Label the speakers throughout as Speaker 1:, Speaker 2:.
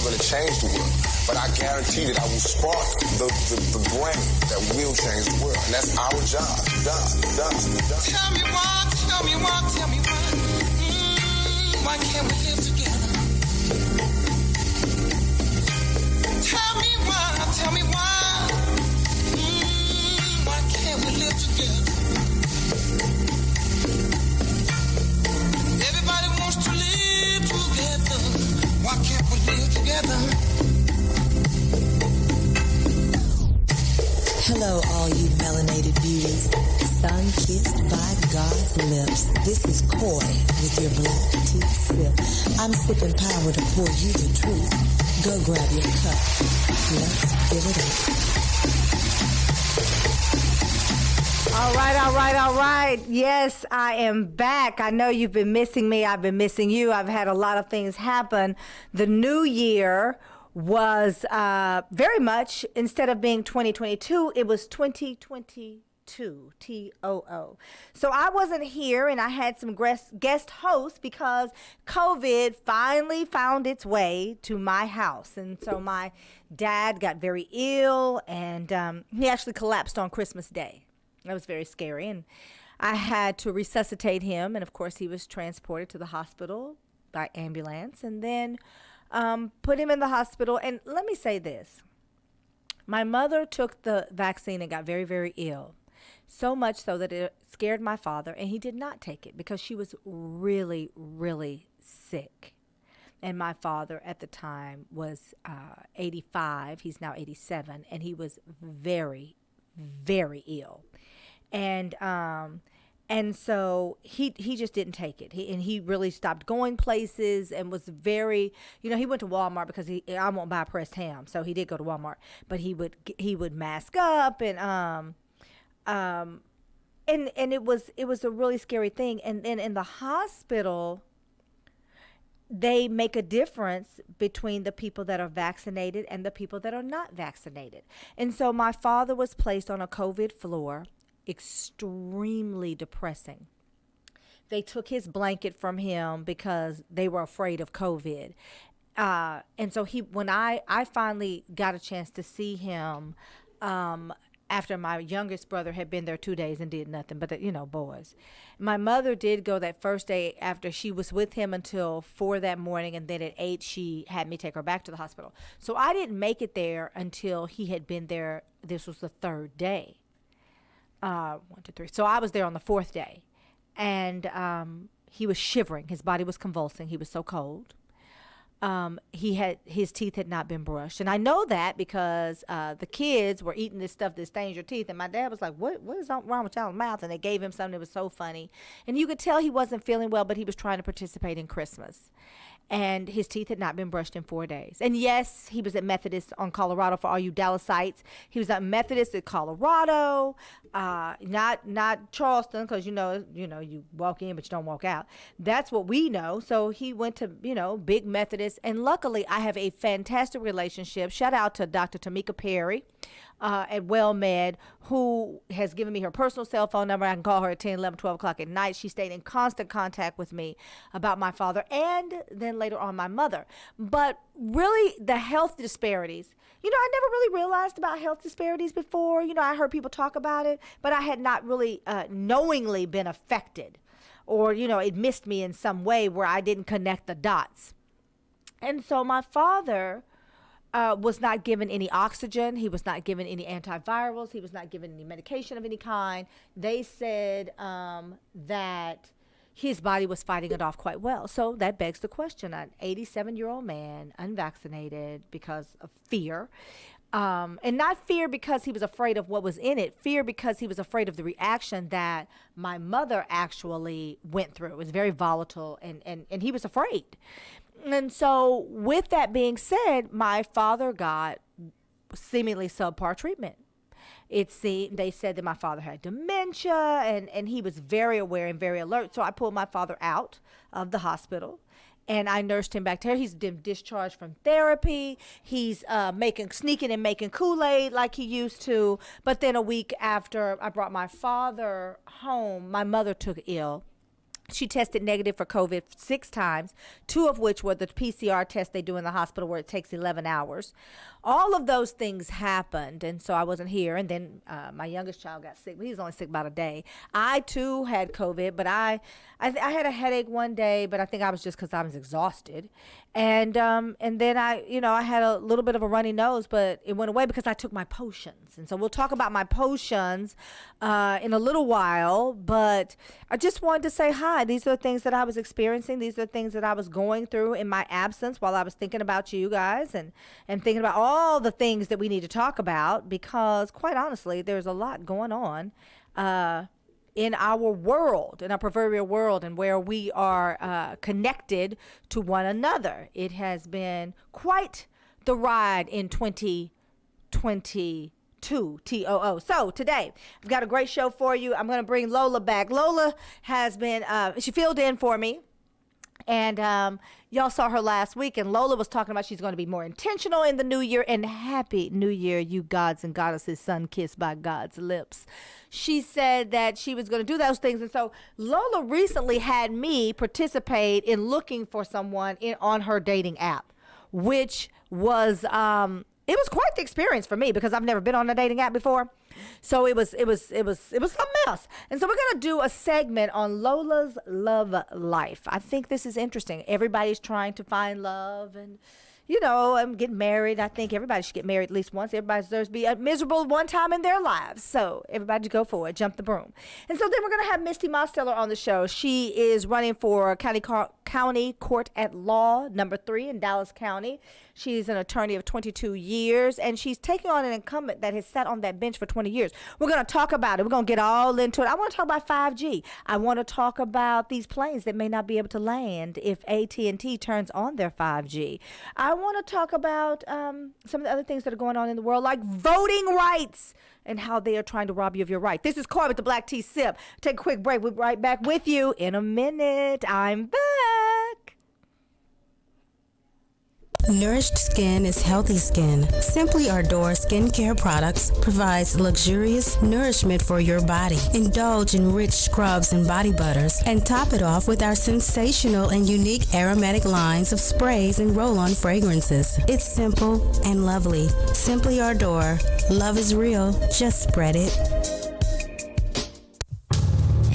Speaker 1: going to change the world, but I guarantee that I will spark the brain that will change the world, and that's our job. Tell me why. Why can't we live together? Tell me why. Why can't we live together? Everybody wants to live together. Why can't we live together?
Speaker 2: Hello, all you melanated beauties, sun-kissed by God's lips. This is Coy with your black tea sip. I'm sipping power to pour you the truth. Go grab your cup. Let's fill it up.
Speaker 3: All right. Yes, I am back. I know you've been missing me. I've been missing you. I've had a lot of things happen. The new year was very much, instead of being 2022, it was 2022, TOO. So I wasn't here, and I had some guest hosts because COVID finally found its way to my house. And so my dad got very ill, and he actually collapsed on Christmas Day. That was very scary, and I had to resuscitate him, and of course he was transported to the hospital by ambulance, and then put him in the hospital. And let me say this. My mother took the vaccine and got very, very ill. So much so that it scared my father, and he did not take it because she was really, really sick. And my father at the time was 85. He's now 87, and he was very, very ill. And so he just didn't take it. He really stopped going places and was very, he went to Walmart because I won't buy pressed ham. So he did go to Walmart, but he would mask up and it was a really scary thing. And then in the hospital, they make a difference between the people that are vaccinated and the people that are not vaccinated. And so my father was placed on a COVID floor. Extremely depressing. They took his blanket from him because they were afraid of COVID. And so when I finally got a chance to see him, after my youngest brother had been there 2 days and did nothing, but boys. My mother did go that first day after. She was with him until 4 that morning, and then at 8 she had me take her back to the hospital. So I didn't make it there until he had been there. This was the 3rd day. 1, 2, 3. So I was there on the 4th day, and he was shivering. His body was convulsing. He was so cold. His teeth had not been brushed, and I know that because the kids were eating this stuff that stains your teeth, and my dad was like, "What is wrong with y'all's mouth?" And they gave him something that was so funny, and you could tell he wasn't feeling well, but he was trying to participate in Christmas. And his teeth had not been brushed in 4 days. And yes, he was at Methodist on Colorado for all you Dallasites. He was at Methodist at Colorado, not Charleston, because you walk in but you don't walk out. That's what we know. So he went to big Methodist, and luckily I have a fantastic relationship. Shout out to Dr. Tamika Perry at WellMed, who has given me her personal cell phone number. I can call her at 10, 11, 12 o'clock at night. She stayed in constant contact with me about my father and then later on my mother. But really, the health disparities, I never really realized about health disparities before. I heard people talk about it, but I had not really knowingly been affected, or, it missed me in some way where I didn't connect the dots. And so my father was not given any oxygen. He was not given any antivirals. He was not given any medication of any kind. They said that his body was fighting it off quite well. So that begs the question, an 87-year-old man, unvaccinated because of fear, and not fear because he was afraid of what was in it, fear because he was afraid of the reaction that my mother actually went through. It was very volatile, and he was afraid. And so with that being said, my father got seemingly subpar treatment. They said that my father had dementia, and he was very aware and very alert. So I pulled my father out of the hospital, and I nursed him back there. He's been discharged from therapy. He's sneaking and making Kool-Aid like he used to. But then a week after I brought my father home, my mother took ill. She tested negative for COVID 6 times, 2 of which were the PCR test they do in the hospital where it takes 11 hours. All of those things happened, and so I wasn't here. And then my youngest child got sick, but he was only sick about a day. I, too, had COVID, but I had a headache one day, but I think I was just because I was exhausted. And then I had a little bit of a runny nose, but it went away because I took my potions. And so we'll talk about my potions in a little while, but I just wanted to say hi. These are the things that I was experiencing. These are the things that I was going through in my absence while I was thinking about you guys and thinking about all the things that we need to talk about, because quite honestly, there's a lot going on in our world, in our proverbial world, and where we are connected to one another. It has been quite the ride in 2022. TOO. So today, I've got a great show for you. I'm going to bring Lola back. Lola has been, she filled in for me. And y'all saw her last week, and Lola was talking about she's going to be more intentional in the new year. And happy new year, you gods and goddesses, sun-kissed by God's lips. She said that she was going to do those things. And so Lola recently had me participate in looking for someone on her dating app, which was it was quite the experience for me because I've never been on a dating app before. So it was something else. And so we're going to do a segment on Lola's love life. I think this is interesting. Everybody's trying to find love and, get married. I think everybody should get married at least once. Everybody deserves to be miserable one time in their lives. So everybody go for it. Jump the broom. And so then we're going to have Misti Mosteller on the show. She is running for County Court at Law, number 3 in Dallas County. She's an attorney of 22 years, and she's taking on an incumbent that has sat on that bench for 20 years. We're going to talk about it. We're going to get all into it. I want to talk about 5G. I want to talk about these planes that may not be able to land if AT&T turns on their 5G. I want to talk about some of the other things that are going on in the world, like voting rights and how they are trying to rob you of your right. This is Coy with the Black Tea Sip. Take a quick break. We'll be right back with you in a minute. I'm back.
Speaker 2: Nourished skin is healthy skin. Simply Ardor skincare products provides luxurious nourishment for your body. Indulge in rich scrubs and body butters, and top it off with our sensational and unique aromatic lines of sprays and roll-on fragrances. It's simple and lovely. Simply Ardor. Love is real. Just spread it.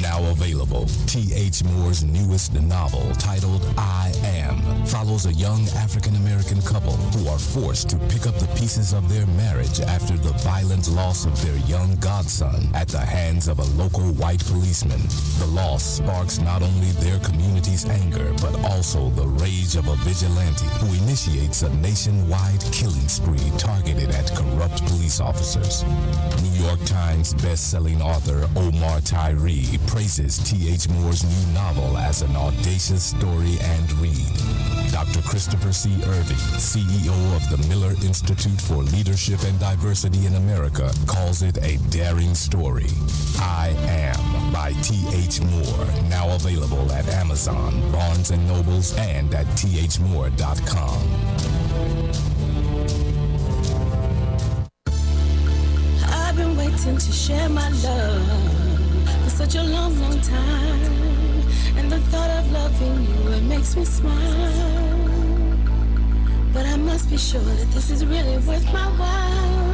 Speaker 4: Now available, T.H. Moore's newest novel, titled I Am, follows a young African-American couple who are forced to pick up the pieces of their marriage after the violent loss of their young godson at the hands of a local white policeman. The loss sparks not only their community's anger, but also the rage of a vigilante who initiates a nationwide killing spree targeted at corrupt police officers. New York Times best-selling author Omar Tyree praises T.H. Moore's new novel as an audacious story and read. Dr. Christopher C. Irving, CEO of the Miller Institute for Leadership and Diversity in America, calls it a daring story. I Am by T.H. Moore, now available at Amazon, Barnes & Nobles, and at thmoore.com.
Speaker 5: I've been waiting to share my love for such a long, long time, and the thought of loving you, it makes me smile. But I must be sure that this is really worth my while.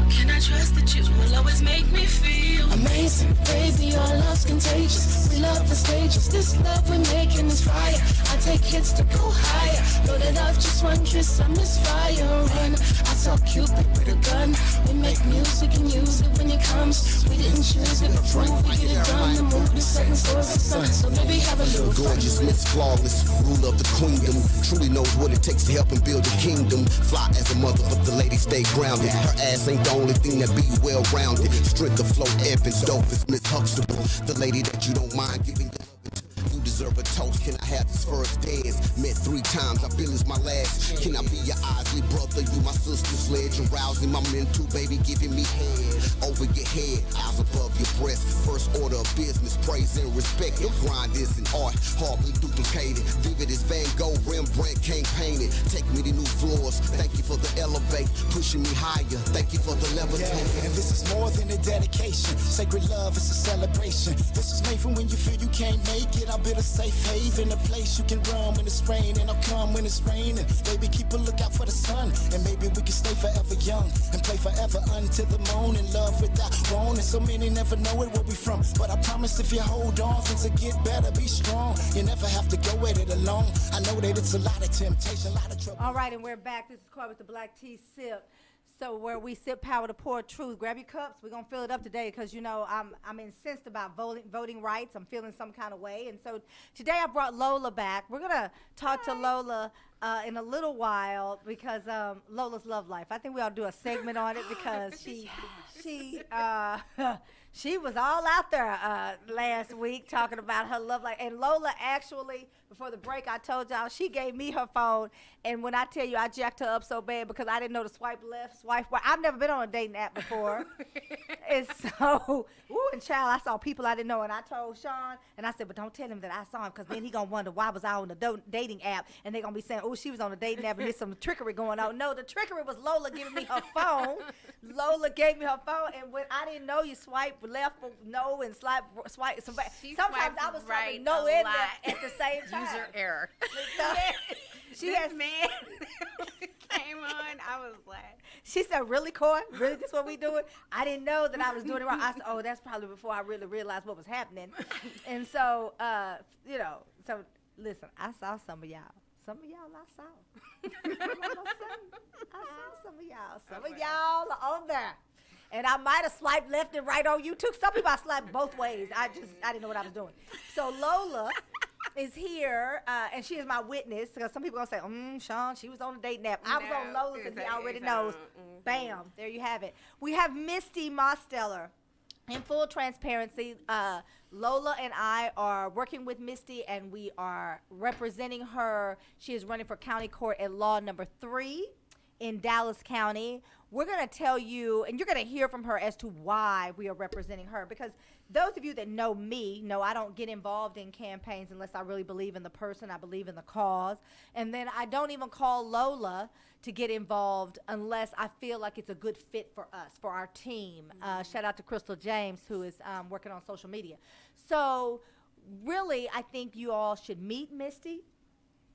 Speaker 5: Can I trust that you will always make me feel amazing? Crazy, our love's contagious. We love the stages. This love we're making is fire. I take hits to go higher. Know that I've just one kiss, I miss fire. And I saw Cupid with a gun. We make music and use it when it comes. We didn't choose it, but prove we get it done. The mood is setting for the sun. So maybe have a little fun.
Speaker 6: Gorgeous, Miss Flawless, ruler of the queendom. Truly knows what it takes to help and build a kingdom. Fly as a mother, but the lady stay grounded. Her ass ain't the only thing that be well-rounded. Strict afloat, effing dope is Miss Huxtable. The lady that you don't mind giving. You deserve deserve a toast. Can I have this first dance? Met 3 times, I feel it's my last. Can I be your Isley brother? You my sister's sledge. Arousing my mental, baby, giving me head. Over your head, eyes above your breast. First order of business, praise and respect. Your grind is an art, hardly duplicated. Vivid as Van Gogh, Rembrandt can't paint it. Take me to new floors, thank you for the elevate. Pushing me higher, thank you for the levitate.
Speaker 7: And this is more than a dedication. Sacred love is a celebration. This is made from when you feel you can't make it. I'll build a safe haven, a place you can run when it's raining. I'll come when it's raining. Baby, keep a lookout for the sun. And maybe we can stay forever young and play forever until the moon. In love without wanting. So many never know it where we from. But I promise if you hold on, things will get better. Be strong. You never have to go at it alone. I know that it's a lot of temptation, a lot of trouble.
Speaker 3: All right, and we're back. This is Corey with the Black Tea Sip. So where we sip power to pour truth. Grab your cups. We're going to fill it up today because, you know, I'm incensed about voting rights. I'm feeling some kind of way. And so today I brought Lola back. We're going to talk to Lola in a little while because Lola's love life. I think we ought to do a segment on it because she was all out there last week talking about her love life. And Lola actually, before the break, I told y'all, she gave me her phone. And when I tell you, I jacked her up so bad because I didn't know to swipe left, swipe right. I've never been on a dating app before. And so, and child, I saw people I didn't know. And I told Sean, and I said, but don't tell him that I saw him because then he going to wonder why was I on the dating app. And they're going to be saying, oh, she was on a dating app and there's some trickery going on. No, the trickery was Lola giving me her phone. Lola gave me her phone. And when I didn't know you swipe left for no and swipe. Sometimes I was
Speaker 8: right
Speaker 3: swiping no and left at the same time.
Speaker 8: User error.
Speaker 3: She has
Speaker 8: man came on. I was like,
Speaker 3: she said, really, Coy? Really, this what we doing? I didn't know that I was doing it wrong. I said, oh, that's probably before I really realized what was happening. And so, you know, so listen, I saw some of y'all. Some of y'all I saw. I saw some of y'all. Some of y'all are on there. And I might have swiped left and right on you too. Some people I swiped both ways. I didn't know what I was doing. So Lola is here, and she is my witness. Because some people gonna say, Sean, she was on a dating app. I was on Lola's, and he already knows. Bam, there you have it. We have Misti Mosteller. In full transparency, Lola and I are working with Misti, and we are representing her. She is running for county court at law number 3 in Dallas County. We're going to tell you, and you're going to hear from her as to why we are representing her. Because those of you that know me know I don't get involved in campaigns unless I really believe in the person, I believe in the cause. And then I don't even call Lola to get involved unless I feel like it's a good fit for us, for our team. Shout out to Crystal James, who is working on social media. So really, I think you all should meet Misti.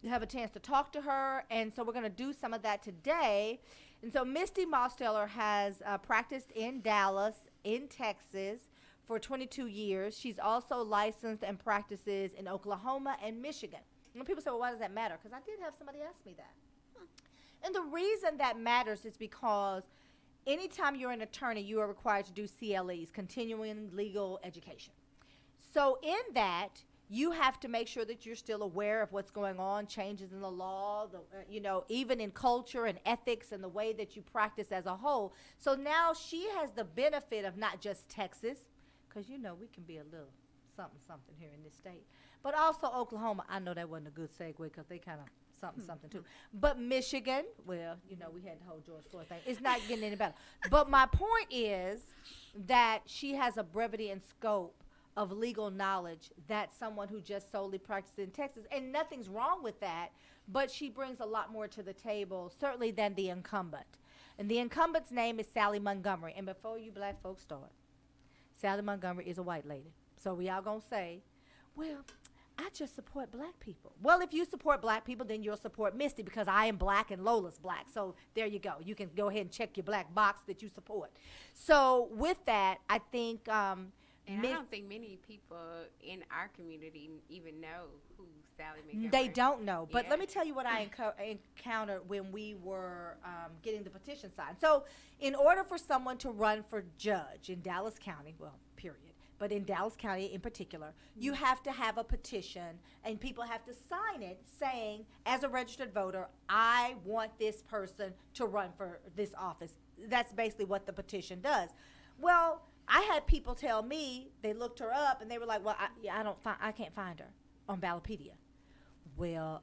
Speaker 3: You have a chance to talk to her. And so we're going to do some of that today. And so Misti Mosteller has practiced in Dallas, in Texas, for 22 years. She's also licensed and practices in Oklahoma and Michigan. And people say, well, why does that matter? Because I did have somebody ask me that. And the reason that matters is because anytime you're an attorney, you are required to do CLEs, continuing legal education. So in that, you have to make sure that you're still aware of what's going on, changes in the law, even in culture and ethics and the way that you practice as a whole. So now she has the benefit of not just Texas, because, we can be a little something here in this state, but also Oklahoma. I know that wasn't a good segue because they kind of something too. But Michigan, well, we had the whole George Floyd thing. It's not getting any better. But my point is that she has a brevity and scope of legal knowledge that someone who just solely practices in Texas, and nothing's wrong with that, but she brings a lot more to the table, certainly than the incumbent. And the incumbent's name is Sally Montgomery. And before you black folks start, Sally Montgomery is a white lady. So we all gonna say, well, I just support black people. Well, if you support black people, then you'll support Misti because I am black and Lola's black. So there you go. You can go ahead and check your black box that you support. So with that, I think
Speaker 8: and I don't think many people in our community even know who Sally Montgomery is.
Speaker 3: They don't know. But let me tell you what I encountered when we were getting the petition signed. So in order for someone to run for judge in Dallas County, well, period, but in Dallas County in particular, you have to have a petition, and people have to sign it saying, as a registered voter, I want this person to run for this office. That's basically what the petition does. Well, I had people tell me they looked her up and they were like, well, I can't find her. on Ballotpedia. Well,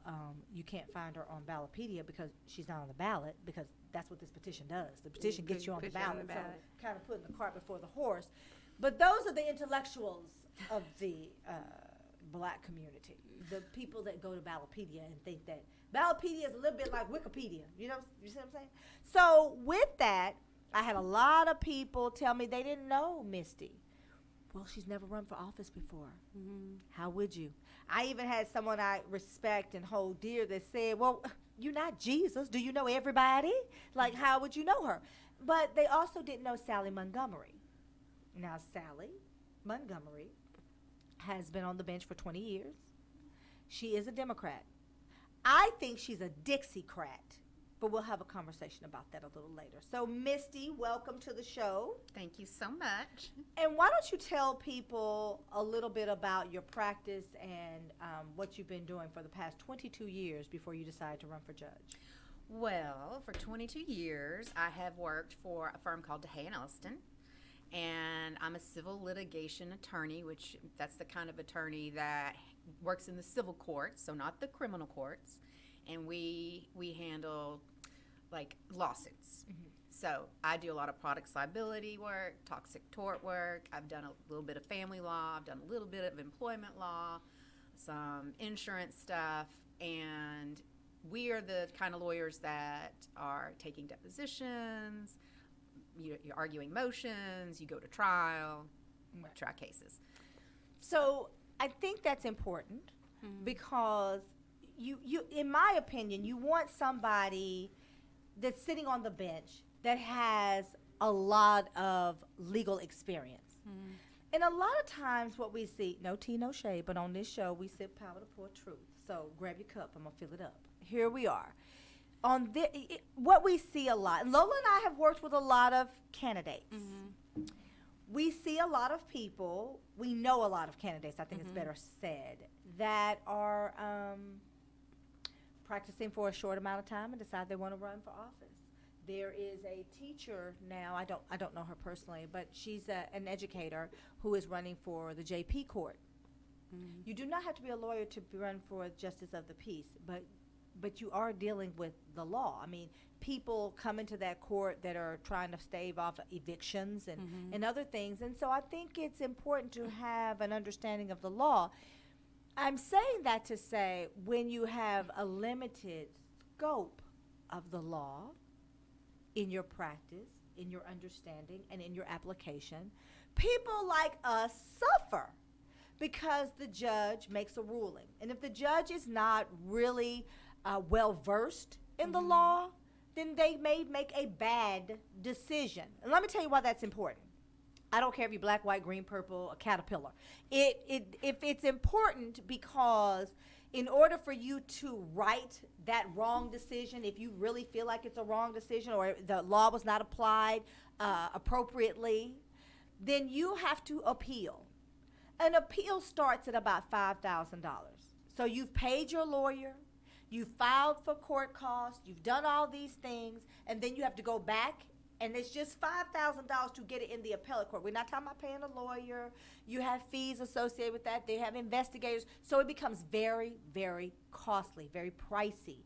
Speaker 3: you can't find her on Ballotpedia because she's not on the ballot, because that's what this petition does. The petition gets you on the ballot, so kind of putting the cart before the horse. But those are the intellectuals of the black community, the people that go to Ballotpedia and think that Ballotpedia is a little bit like Wikipedia. You know, you see what I'm saying? So with that, I had a lot of people tell me they didn't know Misti. Well, she's never run for office before. Mm-hmm. How would you? I even had someone I respect and hold dear that said, well, you're not Jesus. Do you know everybody? Like, how would you know her? But they also didn't know Sally Montgomery. Now, Sally Montgomery has been on the bench for 20 years. She is a Democrat. I think she's a Dixiecrat, but we'll have a conversation about that a little later. So, Misti, welcome to the show.
Speaker 9: Thank you so much.
Speaker 3: And why don't you tell people a little bit about your practice and what you've been doing for the past 22 years before you decided to run for judge?
Speaker 9: Well, for 22 years, I have worked for a firm called DeHay & Elliston, and I'm a civil litigation attorney, which that's the kind of attorney that works in the civil courts, so not the criminal courts, and we handle like lawsuits. Mm-hmm. So I do a lot of products liability work, toxic tort work. I've done a little bit of family law. I've done a little bit of employment law, some insurance stuff, and we are the kind of lawyers that are taking depositions, you're arguing motions, you go to trial, try cases.
Speaker 3: So I think that's important because you, in my opinion, you want somebody that's sitting on the bench that has a lot of legal experience. And a lot of times what we see, no tea, no shade, but on this show we sip power to pour truth. So grab your cup, I'm gonna fill it up. Here we are. On what we see a lot, and Lola and I have worked with a lot of candidates. We see a lot of people, we know a lot of candidates, I think it's better said, that are practicing for a short amount of time and decide they want to run for office. There is a teacher now, I don't know her personally, but she's an educator who is running for the JP court. You do not have to be a lawyer to run for justice of the peace, but you are dealing with the law. I mean, people come into that court that are trying to stave off evictions and other things. And so I think it's important to have an understanding of the law. I'm saying that to say when you have a limited scope of the law in your practice, in your understanding, and in your application, people like us suffer because the judge makes a ruling. And if the judge is not really well-versed in the law, then they may make a bad decision. And let me tell you why that's important. I don't care if you're black, white, green, purple, a caterpillar. If it's important because in order for you to right that wrong decision, if you really feel like it's a wrong decision or the law was not applied appropriately, then you have to appeal. An appeal starts at about $5,000. So you've paid your lawyer, you filed for court costs, you've done all these things, and then you have to go back, and it's just $5,000 to get it in the appellate court. We're not talking about paying a lawyer. You have fees associated with that. They have investigators. So it becomes very, very costly, very pricey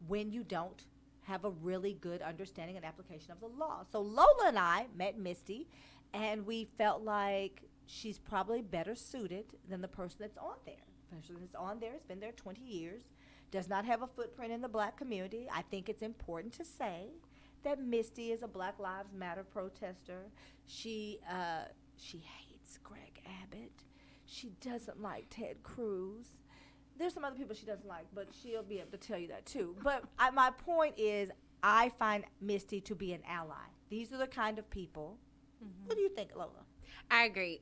Speaker 3: when you don't have a really good understanding and application of the law. So Lola and I met Misti, and we felt like she's probably better suited than the person that's on there. The person that's on there has been there 20 years, does not have a footprint in the black community. I think it's important to say that Misti is a Black Lives Matter protester. She hates Greg Abbott. She doesn't like Ted Cruz. There's some other people she doesn't like, but she'll be able to tell you that too. But my point is, I find Misti to be an ally. These are the kind of people. What do you think, Lola?
Speaker 8: I agree.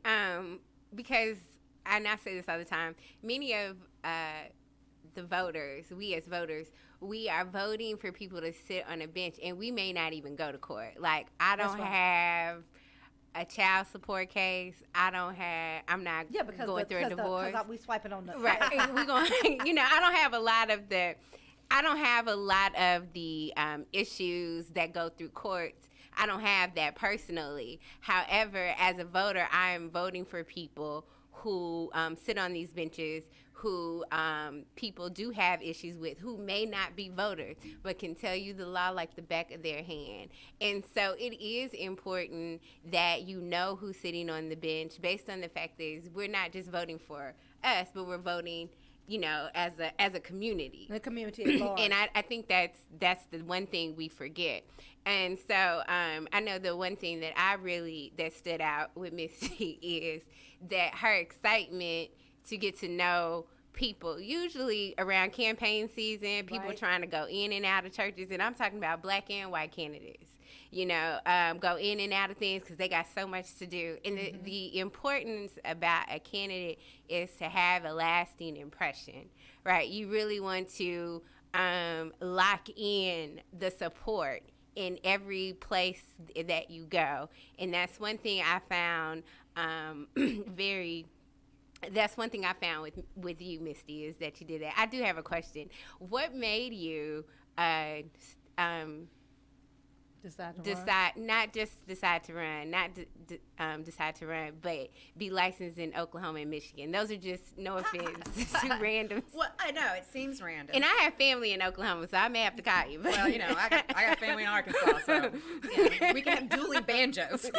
Speaker 8: Because, and I say this all the time, many of the voters, we as voters, we are voting for people to sit on a bench, and we may not even go to court. Like, I don't have a child support case. I'm not going through a divorce.
Speaker 3: Because we swiping on the
Speaker 8: right. We're going. I don't have a lot of the issues that go through courts. I don't have that personally. However, as a voter, I am voting for people who sit on these benches, who people do have issues with, who may not be voters, but can tell you the law like the back of their hand. And so it is important that you know who's sitting on the bench, based on the fact that we're not just voting for us, but we're voting, you know, as a community.
Speaker 3: The community at large.
Speaker 8: And I think that's the one thing we forget. And so I know the one thing that stood out with Misty is that her excitement to get to know people, usually around campaign season, people
Speaker 3: Right.
Speaker 8: trying to go in and out of churches, and I'm talking about black and white candidates, you know, go in and out of things because they got so much to do. And the importance about a candidate is to have a lasting impression, right? You really want to lock in the support in every place that you go. And that's one thing I found that's one thing I found with you, Misty, is that you did that. I do have a question. What made you not just decide to run, decide to run, but be licensed in Oklahoma and Michigan? Those are just, no offense, two random.
Speaker 9: Well, I know it seems random.
Speaker 8: And I have family in Oklahoma, so I may have to call you. But.
Speaker 9: Well, you know, I got family in Arkansas, so yeah, we can have dually banjos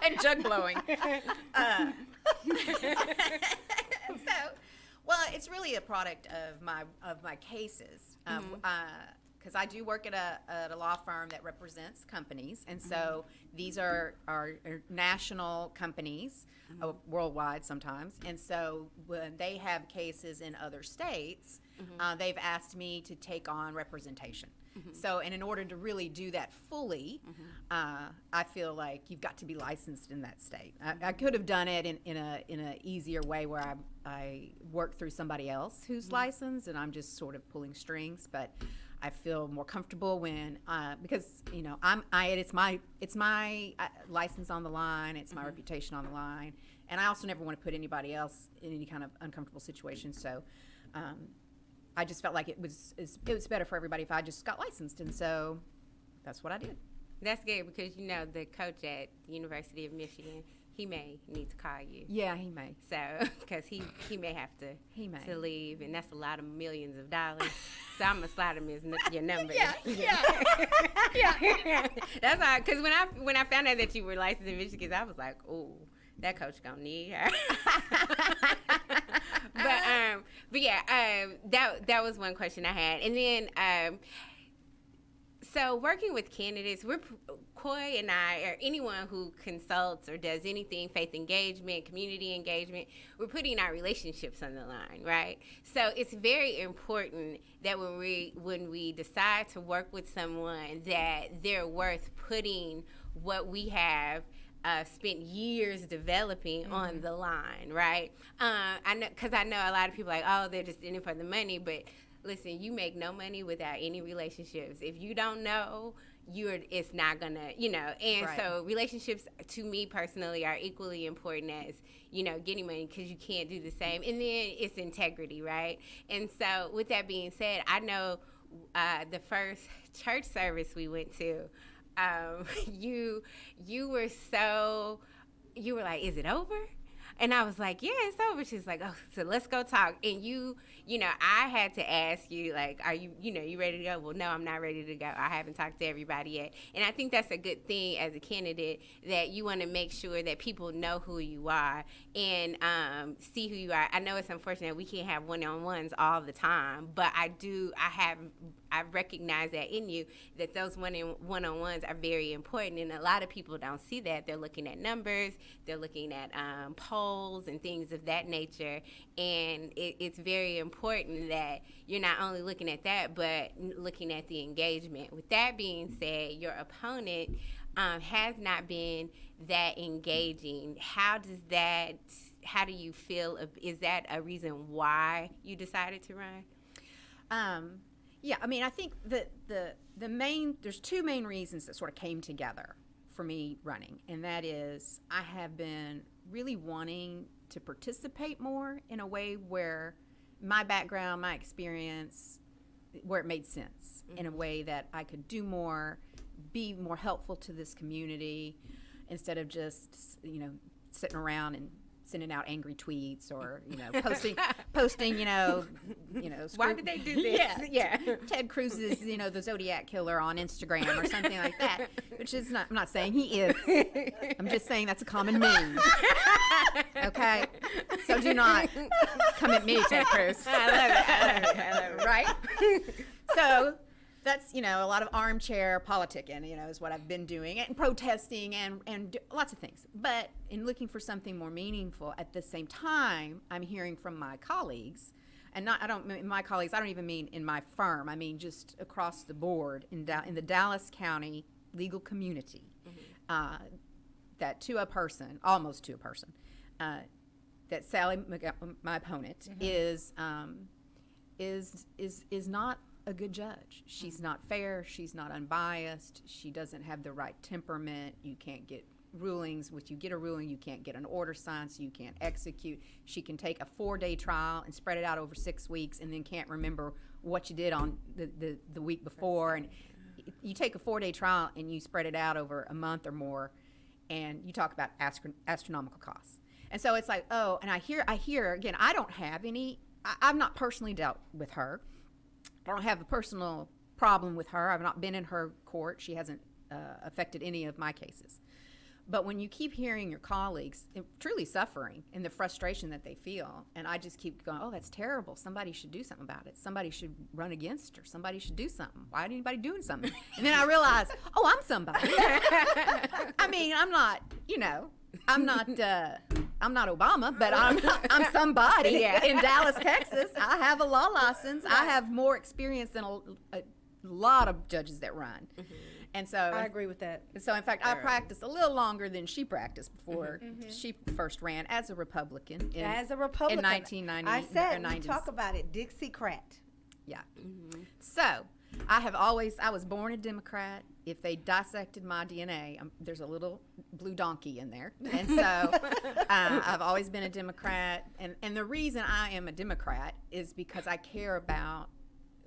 Speaker 9: and jug blowing. So, well, it's really a product of my cases. Because I do work at a law firm that represents companies, and so these are national companies, worldwide sometimes. And so when they have cases in other states, they've asked me to take on representation. So, and in order to really do that fully, I feel like you've got to be licensed in that state. I could have done it in a easier way where I work through somebody else who's licensed, and I'm just sort of pulling strings, but I feel more comfortable when because you know it's my license on the line, it's my reputation on the line, and I also never want to put anybody else in any kind of uncomfortable situation. So I just felt like it was better for everybody if I just got licensed, and so that's what I did.
Speaker 8: That's good, because you know the coach at the University of Michigan, he may need to call you.
Speaker 9: Yeah, he may.
Speaker 8: So, because he may have to
Speaker 9: to
Speaker 8: leave, and that's a lot of millions of dollars. So I'm gonna slide him your number.
Speaker 9: Yeah.
Speaker 8: That's all. Because when I found out that you were licensed in Michigan, I was like, oh, that coach gonna need her. but yeah, that was one question I had, and then. So working with candidates, Coy and I, or anyone who consults or does anything, faith engagement, community engagement, we're putting our relationships on the line, right? So it's very important that when we decide to work with someone, that they're worth putting what we have spent years developing on the line, right? I know, because I know a lot of people are like, oh, they're just in it for the money, but listen, you make no money without any relationships. If you don't know, it's not gonna, you know. And
Speaker 9: Right.
Speaker 8: So relationships, to me personally, are equally important as, you know, getting money, because you can't do the same. And then it's integrity, right? And so with that being said, I know the first church service we went to, you were like, is it over? And I was like, yeah, it's over. She's like, oh, so let's go talk. And you know, I had to ask you, like, are you, you know, you ready to go? Well, no, I'm not ready to go. I haven't talked to everybody yet. And I think that's a good thing as a candidate, that you want to make sure that people know who you are and see who you are. I know it's unfortunate we can't have one-on-ones all the time, but I recognize that in you, that those one-on-ones are very important. And a lot of people don't see that. They're looking at numbers, they're looking at polls and things of that nature. And it's very important that you're not only looking at that, but looking at the engagement. With that being said, your opponent has not been that engaging. How do you feel? Is that a reason why you decided to run?
Speaker 9: Yeah, I mean, I think that there's two main reasons that sort of came together for me running, and that is I have been really wanting to participate more in a way where my background, my experience, where it made sense, in a way that I could do more, be more helpful to this community, instead of just, you know, sitting around and sending out angry tweets or posting
Speaker 8: Why did they do this?
Speaker 9: yeah Ted Cruz is the Zodiac killer on Instagram or something like that, which is not, I'm not saying he is, I'm just saying that's a common meme. Okay, so do not come at me, Ted Cruz.
Speaker 8: I love it.
Speaker 9: Right? So that's, a lot of armchair politicking, is what I've been doing, and protesting and lots of things. But in looking for something more meaningful, at the same time, I'm hearing from my colleagues, and I don't even mean in my firm, I mean just across the board in the Dallas County legal community, that almost to a person, that Sally, my opponent, is not a good judge. She's not fair. She's not unbiased. She doesn't have the right temperament. You can't get rulings. If you get a ruling, you can't get an order signed, so you can't execute. She can take a 4-day trial and spread it out over 6 weeks, and then can't remember what you did on the week before. And you take a 4-day trial and you spread it out over a month or more, and you talk about astronomical costs. And so it's like, oh, and I hear again, I don't have any. I've not personally dealt with her. I don't have a personal problem with her. I've not been in her court. She hasn't affected any of my cases. But when you keep hearing your colleagues truly suffering and the frustration that they feel, and I just keep going, oh, that's terrible. Somebody should do something about it. Somebody should run against her. Somebody should do something. Why isn't anybody doing something? And then I realize, oh, I'm somebody. I mean, I'm not Obama, but I'm somebody in Dallas, Texas. I have a law license. I have more experience than a lot of judges that run. Mm-hmm. And so
Speaker 3: I agree with that.
Speaker 9: So in fact, I practiced a little longer than she practiced before she first ran as a Republican. In 1990.
Speaker 3: I said, we talk about it, Dixiecrat.
Speaker 9: Yeah. Mm-hmm. So I was born a Democrat. If they dissected my DNA, there's a little blue donkey in there. And so I've always been a Democrat. And the reason I am a Democrat is because I care about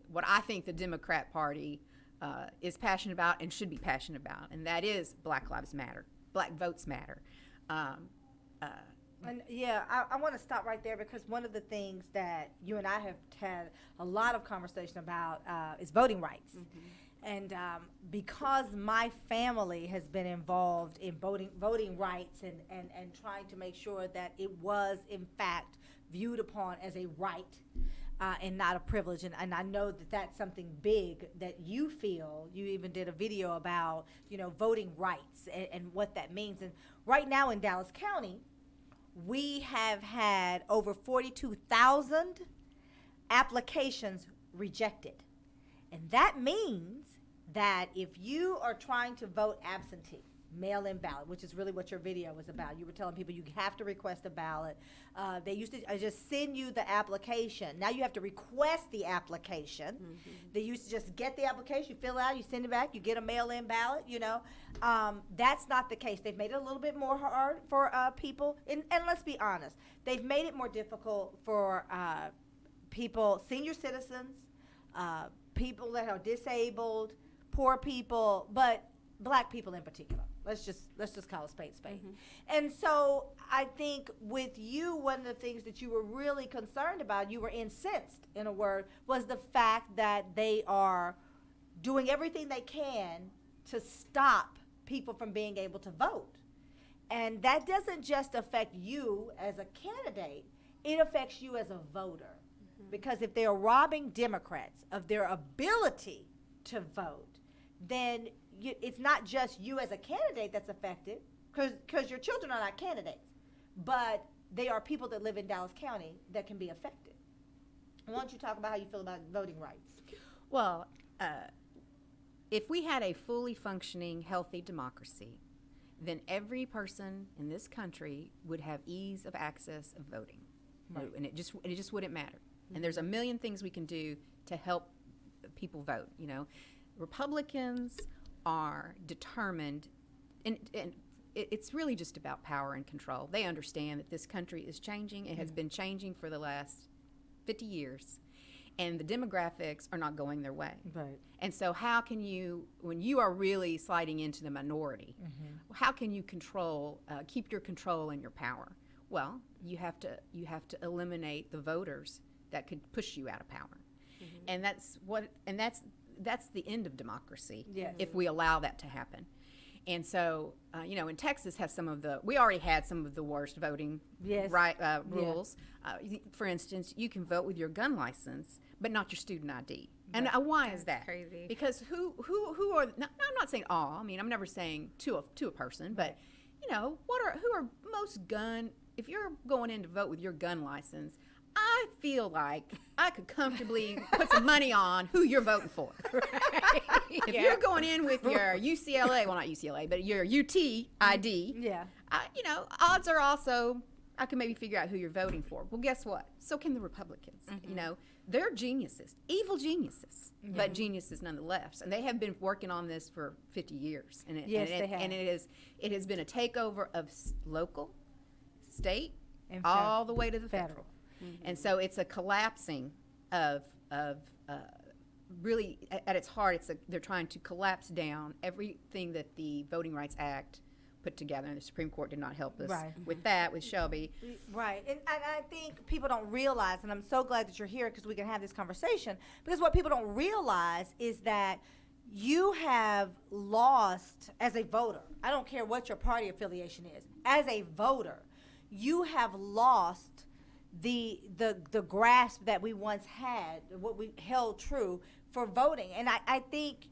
Speaker 9: what I think the Democrat Party is passionate about and should be passionate about. And that is Black Lives Matter. Black votes matter.
Speaker 3: And I want to stop right there, because one of the things that you and I have had a lot of conversation about is voting rights. Mm-hmm. And because my family has been involved in voting rights and trying to make sure that it was, in fact, viewed upon as a right and not a privilege. And I know that that's something big that you feel. You even did a video about, voting rights and what that means. And right now in Dallas County, we have had over 42,000 applications rejected. And that means that if you are trying to vote absentee, mail-in ballot, which is really what your video was about. You were telling people you have to request a ballot. They used to just send you the application. Now you have to request the application. Mm-hmm. They used to just get the application, you fill it out, you send it back, you get a mail-in ballot, That's not the case. They've made it a little bit more hard for people. And let's be honest, they've made it more difficult for people, senior citizens, people that are disabled, poor people, but Black people in particular. Let's just call a spade a spade. Mm-hmm. And so I think with you, one of the things that you were really concerned about, you were incensed, in a word, was the fact that they are doing everything they can to stop people from being able to vote. And that doesn't just affect you as a candidate, it affects you as a voter. Mm-hmm. Because if they are robbing Democrats of their ability to vote, then it's not just you as a candidate that's affected, because your children are not candidates, but they are people that live in Dallas County that can be affected. Why don't you talk about how you feel about voting rights?
Speaker 9: Well, if we had a fully functioning, healthy democracy, then every person in this country would have ease of access of voting. Right. And it just wouldn't matter. Mm-hmm. And there's a million things we can do to help people vote. Republicans are determined, and it's really just about power and control. They understand that this country is changing. It has been changing for the last 50 years, and the demographics are not going their way.
Speaker 3: Right.
Speaker 9: And so how can you, when you are really sliding into the minority, how can you keep your control and your power? Well, you have to eliminate the voters that could push you out of power. And that's the end of democracy.
Speaker 3: Yes.
Speaker 9: If we allow that to happen. And so, in Texas we already had some of the worst voting rules. For instance, you can vote with your gun license, but not your student ID. And why is that?
Speaker 8: Crazy.
Speaker 9: Because who are, I'm not saying all, I mean, I'm never saying to a person, but, who are most if you're going in to vote with your gun license, I feel like I could comfortably put some money on who you're voting for. Right. If you're going in with your UCLA, well, not UCLA, but your UT ID, odds are also I can maybe figure out who you're voting for. Well, guess what? So can the Republicans. They're geniuses, evil geniuses, but geniuses nonetheless. And they have been working on this for 50 years. And
Speaker 3: they have.
Speaker 9: And it has been a takeover of local, state,
Speaker 3: and
Speaker 9: all the way to the federal. And so it's a collapsing of really at its heart. They're trying to collapse down everything that the Voting Rights Act put together, and the Supreme Court did not help us with that, with Shelby.
Speaker 3: Right, and I think people don't realize, and I'm so glad that you're here because we can have this conversation, because what people don't realize is that you have lost as a voter. I don't care what your party affiliation is. As a voter, you have lost the grasp that we once had, what we held true for voting. And I think,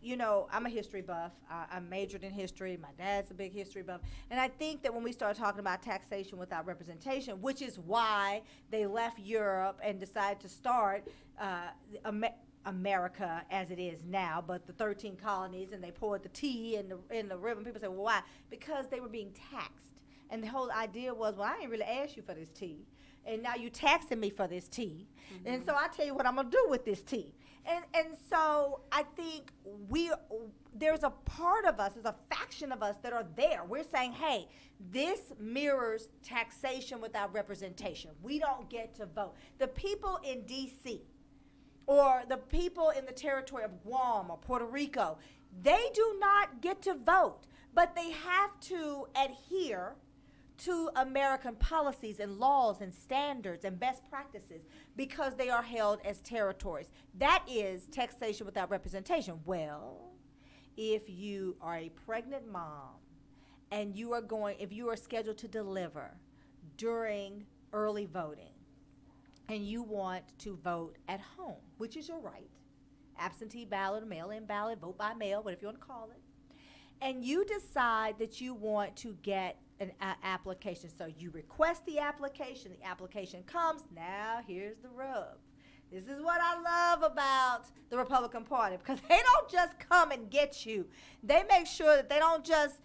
Speaker 3: I'm a history buff. I majored in history. My dad's a big history buff. And I think that when we start talking about taxation without representation, which is why they left Europe and decided to start America as it is now, but the 13 colonies, and they poured the tea in the river. People say, well, why? Because they were being taxed. And the whole idea was, well, I ain't really asked you for this tea. And now you taxing me for this tea. And so I tell you what I'm going to do with this tea. And so I think there's a part of us, there's a faction of us that are there. We're saying, hey, this mirrors taxation without representation. We don't get to vote. The people in D.C. or the people in the territory of Guam or Puerto Rico, they do not get to vote, but they have to adhere to American policies and laws and standards and best practices because they are held as territories. That is taxation without representation. Well, if you are a pregnant mom and if you are scheduled to deliver during early voting and you want to vote at home, which is your right, absentee ballot, mail-in ballot, vote by mail, whatever you want to call it, and you decide that you want to get an application. So you request the application comes. Now here's the rub. This is what I love about the Republican Party, because they don't just come and get you. They make sure that they don't just,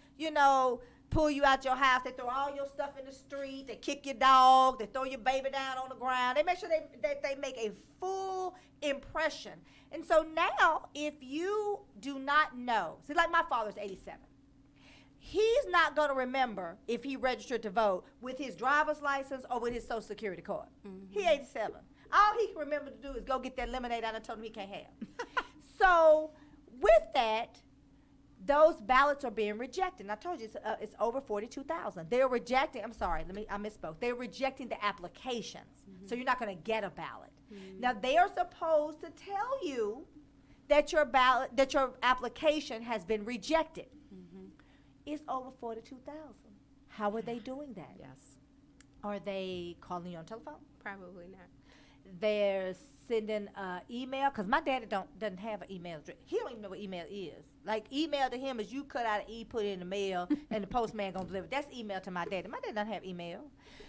Speaker 3: pull you out your house. They throw all your stuff in the street. They kick your dog. They throw your baby down on the ground. They make sure that they make a full impression. And so now, if you do not know, see, like my father's 87. He's not going to remember if he registered to vote with his driver's license or with his Social Security card. He 87. All he can remember to do is go get that lemonade out and told him he can't have. So with that, those ballots are being rejected. And I told you it's over 42,000. They're rejecting, I misspoke. They're rejecting the applications. So you're not going to get a ballot. Now they are supposed to tell you that your application has been rejected. It's over 42,000. How are they doing that?
Speaker 9: Yes.
Speaker 3: Are they calling you on telephone?
Speaker 8: Probably not.
Speaker 3: They're sending email, because my daddy doesn't have an email address. He don't even know what email is. Like, email to him is you cut out an E, put it in the mail, and the postman gonna deliver. That's email to my daddy. My daddy doesn't have email.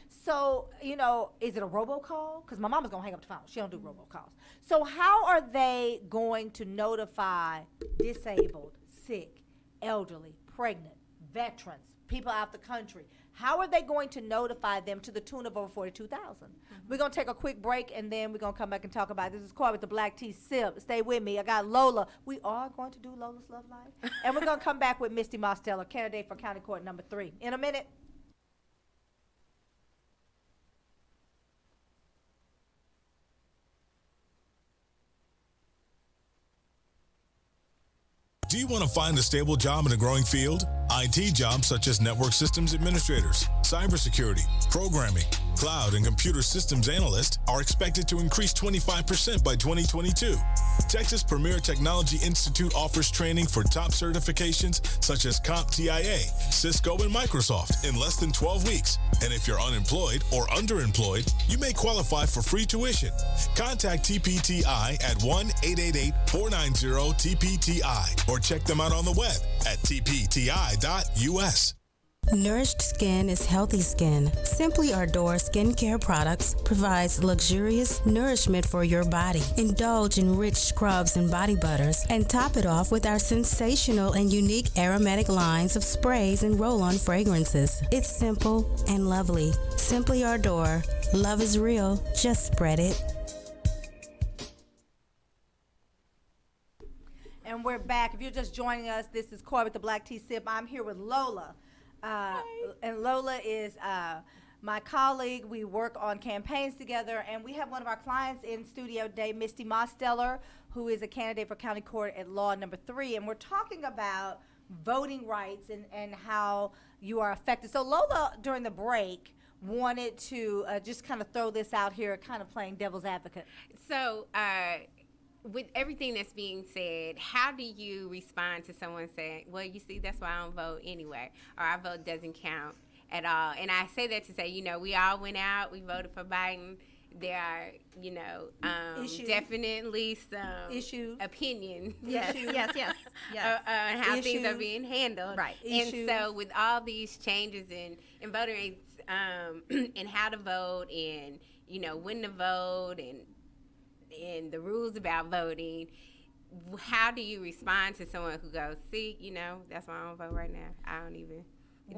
Speaker 3: So, is it a robocall? Because my mama's gonna hang up the phone. She don't do robocalls. So how are they going to notify disabled, sick, elderly, pregnant, veterans, people out the country? How are they going to notify them to the tune of over 42,000? We're going to take a quick break, and then we're going to come back and talk about it. This is Coy with the Black Tea Sip. Stay with me. I got Lola. We are going to do Lola's Love Life. And we're going to come back with Misti Mosteller, candidate for County Court number 3. In a minute.
Speaker 4: Do you want to find a stable job in a growing field?
Speaker 10: IT jobs such as network systems administrators, cybersecurity, programming, cloud, and computer systems analysts are expected to increase 25% by 2022. Texas Premier Technology Institute offers training for top certifications such as CompTIA, Cisco, and Microsoft in less than 12 weeks. And if you're unemployed or underemployed, you may qualify for free tuition. Contact TPTI at 1-888-490-TPTI or check them out on the web at tpti.us.
Speaker 11: Nourished skin is healthy skin. Simply Ardor skincare products provides luxurious nourishment for your body. Indulge in rich scrubs and body butters and top it off with our sensational and unique aromatic lines of sprays and roll-on fragrances. It's simple and lovely. Simply Ardor. Love is real. Just spread it.
Speaker 3: And we're back. If you're just joining us, this is Coy with the Black Tea Sip. I'm here with Lola. And Lola is my colleague. We work on campaigns together, and we have one of our clients in studio today, Misti Mosteller, who is a candidate for County Court at Law number 3, and we're talking about voting rights and how you are affected. So Lola, during the break, wanted to just kind of throw this out here, kind of playing devil's advocate.
Speaker 8: So, with everything that's being said, how do you respond to someone saying, well, you see, that's why I don't vote anyway, or our vote doesn't count at all? And I say that to say, we all went out, we voted for Biden. There are, definitely some
Speaker 3: issues,
Speaker 8: opinions.
Speaker 9: Yes.
Speaker 8: On how things are being handled.
Speaker 9: Right.
Speaker 8: And so with all these changes in voting rates, and how to vote and, when to vote and the rules about voting, how do you respond to someone who goes, see, that's why I don't vote right now. I don't even,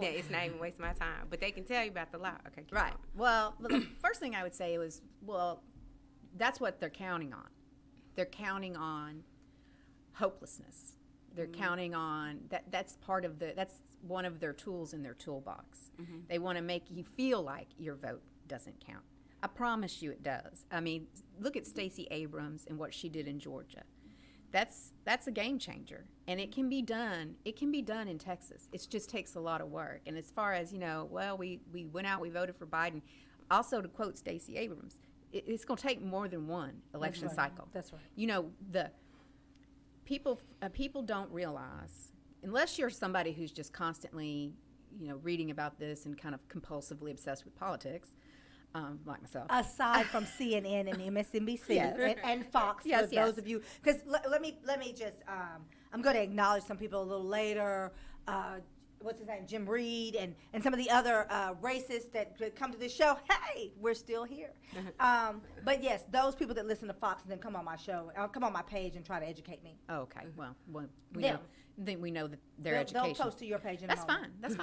Speaker 8: it's not even wasting my time. But they can tell you about the law. Okay,
Speaker 9: right. Well, the first thing I would say was, that's what they're counting on. They're counting on hopelessness. They're counting on that's one of their tools in their toolbox. Mm-hmm. They want to make you feel like your vote doesn't count. I promise you it does. I mean, look at Stacey Abrams and what she did in Georgia. That's a game changer, and it can be done. It can be done in Texas. It just takes a lot of work. And as far as, we went out, we voted for Biden. Also, to quote Stacey Abrams, it's going to take more than one election cycle.
Speaker 3: That's right.
Speaker 9: The people don't realize, unless you're somebody who's just constantly, reading about this and kind of compulsively obsessed with politics, like myself.
Speaker 3: Aside from CNN and MSNBC
Speaker 9: yes.
Speaker 3: and Fox,
Speaker 9: yes,
Speaker 3: for those of you, because let me just, I'm going to acknowledge some people a little later. What's his name? Jim Reed and some of the other racists that come to this show. Hey, we're still here. But yes, those people that listen to Fox and then come on my show, come on my page and try to educate me.
Speaker 9: Oh, okay. Well, we know that their education.
Speaker 3: They'll post to your page in
Speaker 9: That's
Speaker 3: a moment.
Speaker 9: fine. That's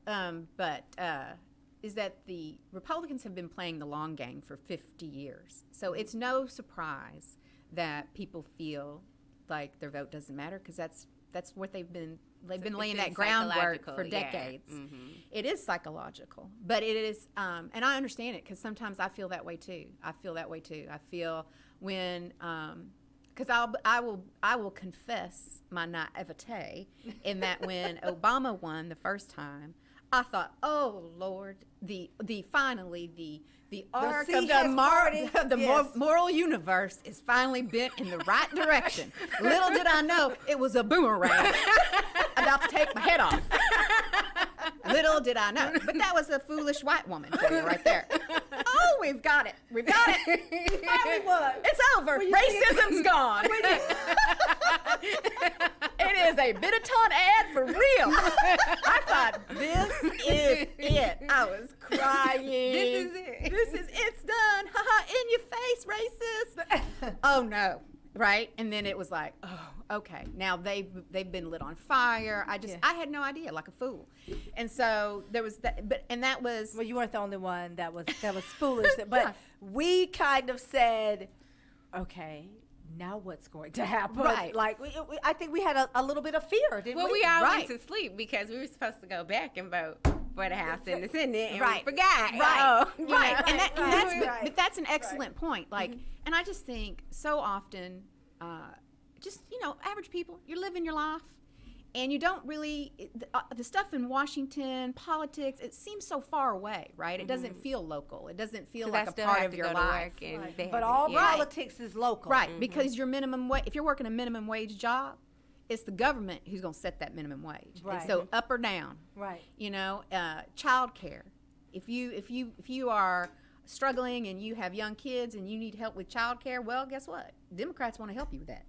Speaker 9: fine. But is that the Republicans have been playing the long game for 50 years. So it's no surprise that people feel like their vote doesn't matter, because that's what they've been laying that groundwork for decades.
Speaker 8: Yeah. Mm-hmm.
Speaker 9: It is psychological, but it is, and I understand it, because sometimes I feel that way too. I feel when, because I will confess my naivete in that when Obama won the first time, I thought, oh Lord, the arc of the moral universe is finally bent in the right direction. Little did I know it was a boomerang about to take my head off. Little did I know. But that was a foolish white woman for you right there. Oh, we've got it. We finally won. It's over. Racism's gone. It is a Benetton ad for real. I thought, this is it. I was crying. It's done. Ha in your face, racist. Oh no. Right? And then it was like, oh, okay. Now they've been lit on fire. I had no idea, like a fool. And so there was that, that was.
Speaker 3: Well, you weren't the only one that was foolish. But we kind of said, okay, now what's going to happen?
Speaker 9: Right.
Speaker 3: Like, I think we had a little bit of fear, didn't we?
Speaker 8: Well, we all went to sleep because we were supposed to go back and vote for the House and the Senate, and we forgot.
Speaker 9: Right.
Speaker 8: Oh,
Speaker 9: Right. But that's an excellent point. Like, and I just think so often, average people, you're living your life, And you don't really, the stuff in Washington, politics, it seems so far away, right? It doesn't feel local. It doesn't feel like a part of your life.
Speaker 3: But all politics is local.
Speaker 9: Right, because your minimum wage, if you're working a minimum wage job, it's the government who's going to set that minimum wage. Right. And so up or down.
Speaker 3: Right.
Speaker 9: You know, child care. If you are struggling and you have young kids and you need help with child care, well, guess what? Democrats want to help you with that.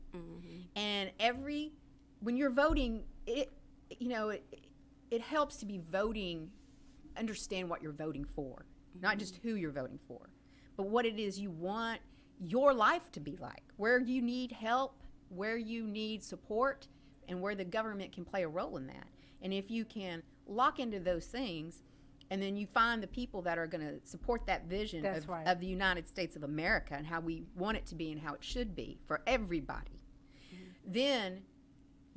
Speaker 9: And when you're voting, it helps to be voting, understand what you're voting for, not just who you're voting for, but what it is you want your life to be like, where you need help, where you need support, and where the government can play a role in that. And if you can lock into those things, and then you find the people that are going to support that vision of the United States of America and how we want it to be and how it should be for everybody, then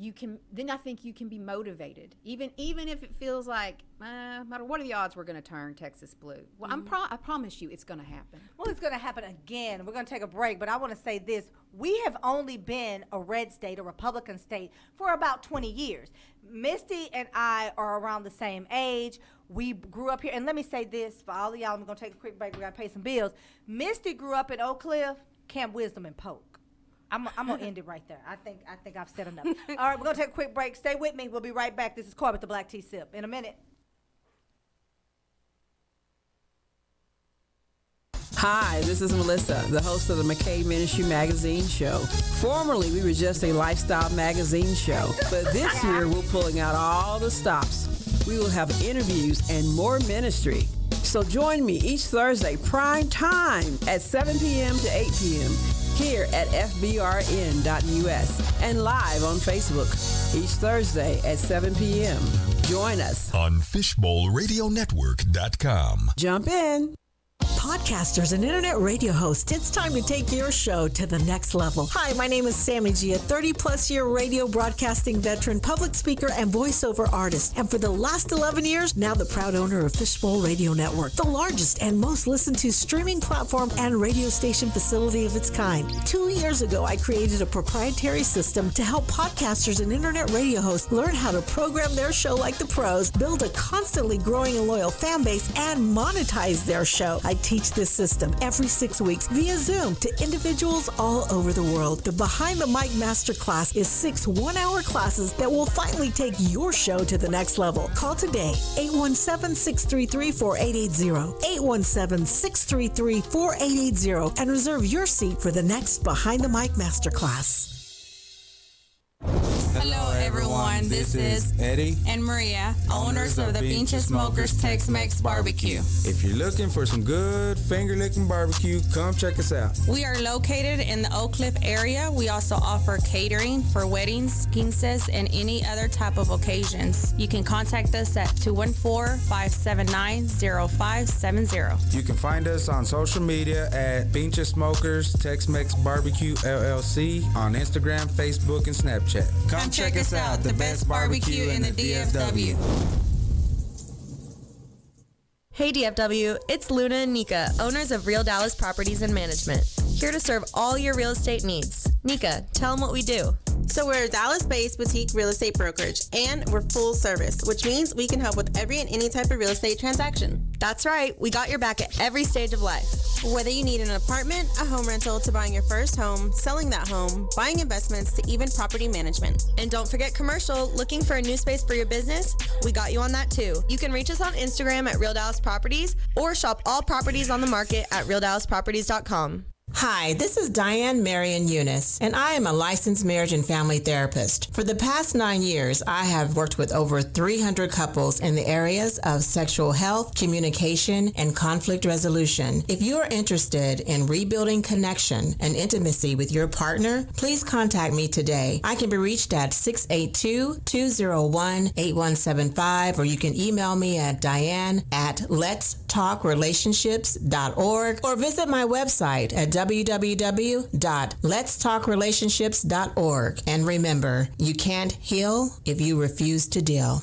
Speaker 9: I think you can be motivated, even if it feels like no matter what are the odds we're going to turn Texas blue. Well, I promise you it's going to happen.
Speaker 3: Well, it's going to happen again. We're going to take a break, but I want to say this. We have only been a red state, a Republican state, for about 20 years. Misty and I are around the same age. We grew up here. And let me say this for all of y'all. I'm going to take a quick break. We got to pay some bills. Misty grew up in Oak Cliff, Camp Wisdom, and Polk. I'm going to end it right there. I think I've said enough. All right, we're going to take a quick break. Stay with me. We'll be right back. This is Coy with the Black Tea Sip. In a minute.
Speaker 12: Hi, this is Melissa, the host of the McKay Ministry Magazine Show. Formerly, we were just a lifestyle magazine show, but this year we're pulling out all the stops. We will have interviews and more ministry. So join me each Thursday, prime time, at 7 p.m. to 8 p.m. here at fbrn.us and live on Facebook each Thursday at 7 p.m. Join us
Speaker 4: on FishbowlRadioNetwork.com.
Speaker 12: Jump in.
Speaker 13: Podcasters and internet radio hosts, it's time to take your show to the next level. Hi, my name is Sammy G, a 30-plus year radio broadcasting veteran, public speaker, and voiceover artist. And for the last 11 years, now the proud owner of Fishbowl Radio Network, the largest and most listened to streaming platform and radio station facility of its kind. 2 years ago, I created a proprietary system to help podcasters and internet radio hosts learn how to program their show like the pros, build a constantly growing and loyal fan base, and monetize their show. I teach this system every 6 weeks via Zoom to individuals all over the world. The Behind the Mic Masterclass is 6 one-hour classes that will finally take your show to the next level. Call today, 817-633-4880, 817-633-4880, and reserve your seat for the next Behind the Mic Masterclass.
Speaker 14: Hello everyone, this is
Speaker 15: Eddie
Speaker 14: and Maria, owners of the Pinche Smokers Tex-Mex Barbecue.
Speaker 15: If you're looking for some good finger-licking barbecue, come check us out.
Speaker 14: We are located in the Oak Cliff area. We also offer catering for weddings, quinces, and any other type of occasions. You can contact us at 214-579-0570.
Speaker 15: You can find us on social media at Pinche Smokers Tex-Mex Barbecue LLC on Instagram, Facebook, and Snapchat.
Speaker 14: Come check us out, the best barbecue in the DFW.
Speaker 16: Hey DFW, it's Luna and Nika, owners of Real Dallas Properties and Management, here to serve all your real estate needs. Nika, tell them what we do.
Speaker 17: So we're a Dallas-based boutique real estate brokerage, and we're full service, which means we can help with every and any type of real estate transaction.
Speaker 16: That's right, we got your back at every stage of life.
Speaker 17: Whether you need an apartment, a home rental, to buying your first home, selling that home, buying investments, to even property management.
Speaker 16: And don't forget commercial, looking for a new space for your business? We got you on that too. You can reach us on Instagram at Real Dallas Properties or shop all properties on the market at RealDallasProperties.com.
Speaker 18: Hi, this is Diane Marion Eunice, and I am a licensed marriage and family therapist. For the past 9 years, I have worked with over 300 couples in the areas of sexual health, communication, and conflict resolution. If you are interested in rebuilding connection and intimacy with your partner, please contact me today. I can be reached at 682-201-8175, or you can email me at diane@letstalkrelationships.org, or visit my website at www.letstalkrelationships.org. And remember, you can't heal if you refuse to deal.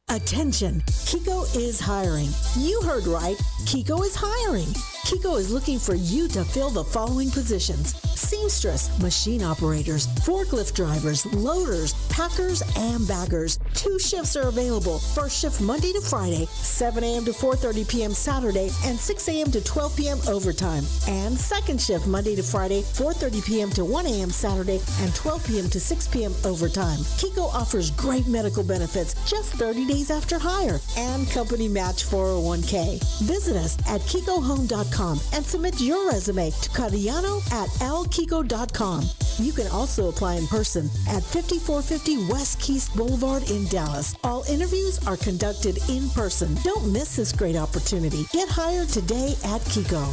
Speaker 13: Attention, Kiko is hiring. You heard right, Kiko is hiring. Kiko is looking for you to fill the following positions: seamstress, machine operators, forklift drivers, loaders, packers, and baggers. 2 shifts are available. First shift Monday to Friday, 7 a.m. to 4:30 p.m. Saturday, and 6 a.m. to 12 p.m. overtime. And second shift Monday to Friday, 4:30 p.m. to 1 a.m. Saturday, and 12 p.m. to 6 p.m. overtime. Kiko offers great medical benefits just 30 days after hire and company match 401k. Visit us at KikoHome.com and submit your resume to Cariano@lkiko.com. You can also apply in person at 5450 West Keast Boulevard in Dallas. All interviews are conducted in person. Don't miss this great opportunity. Get hired today at Kiko.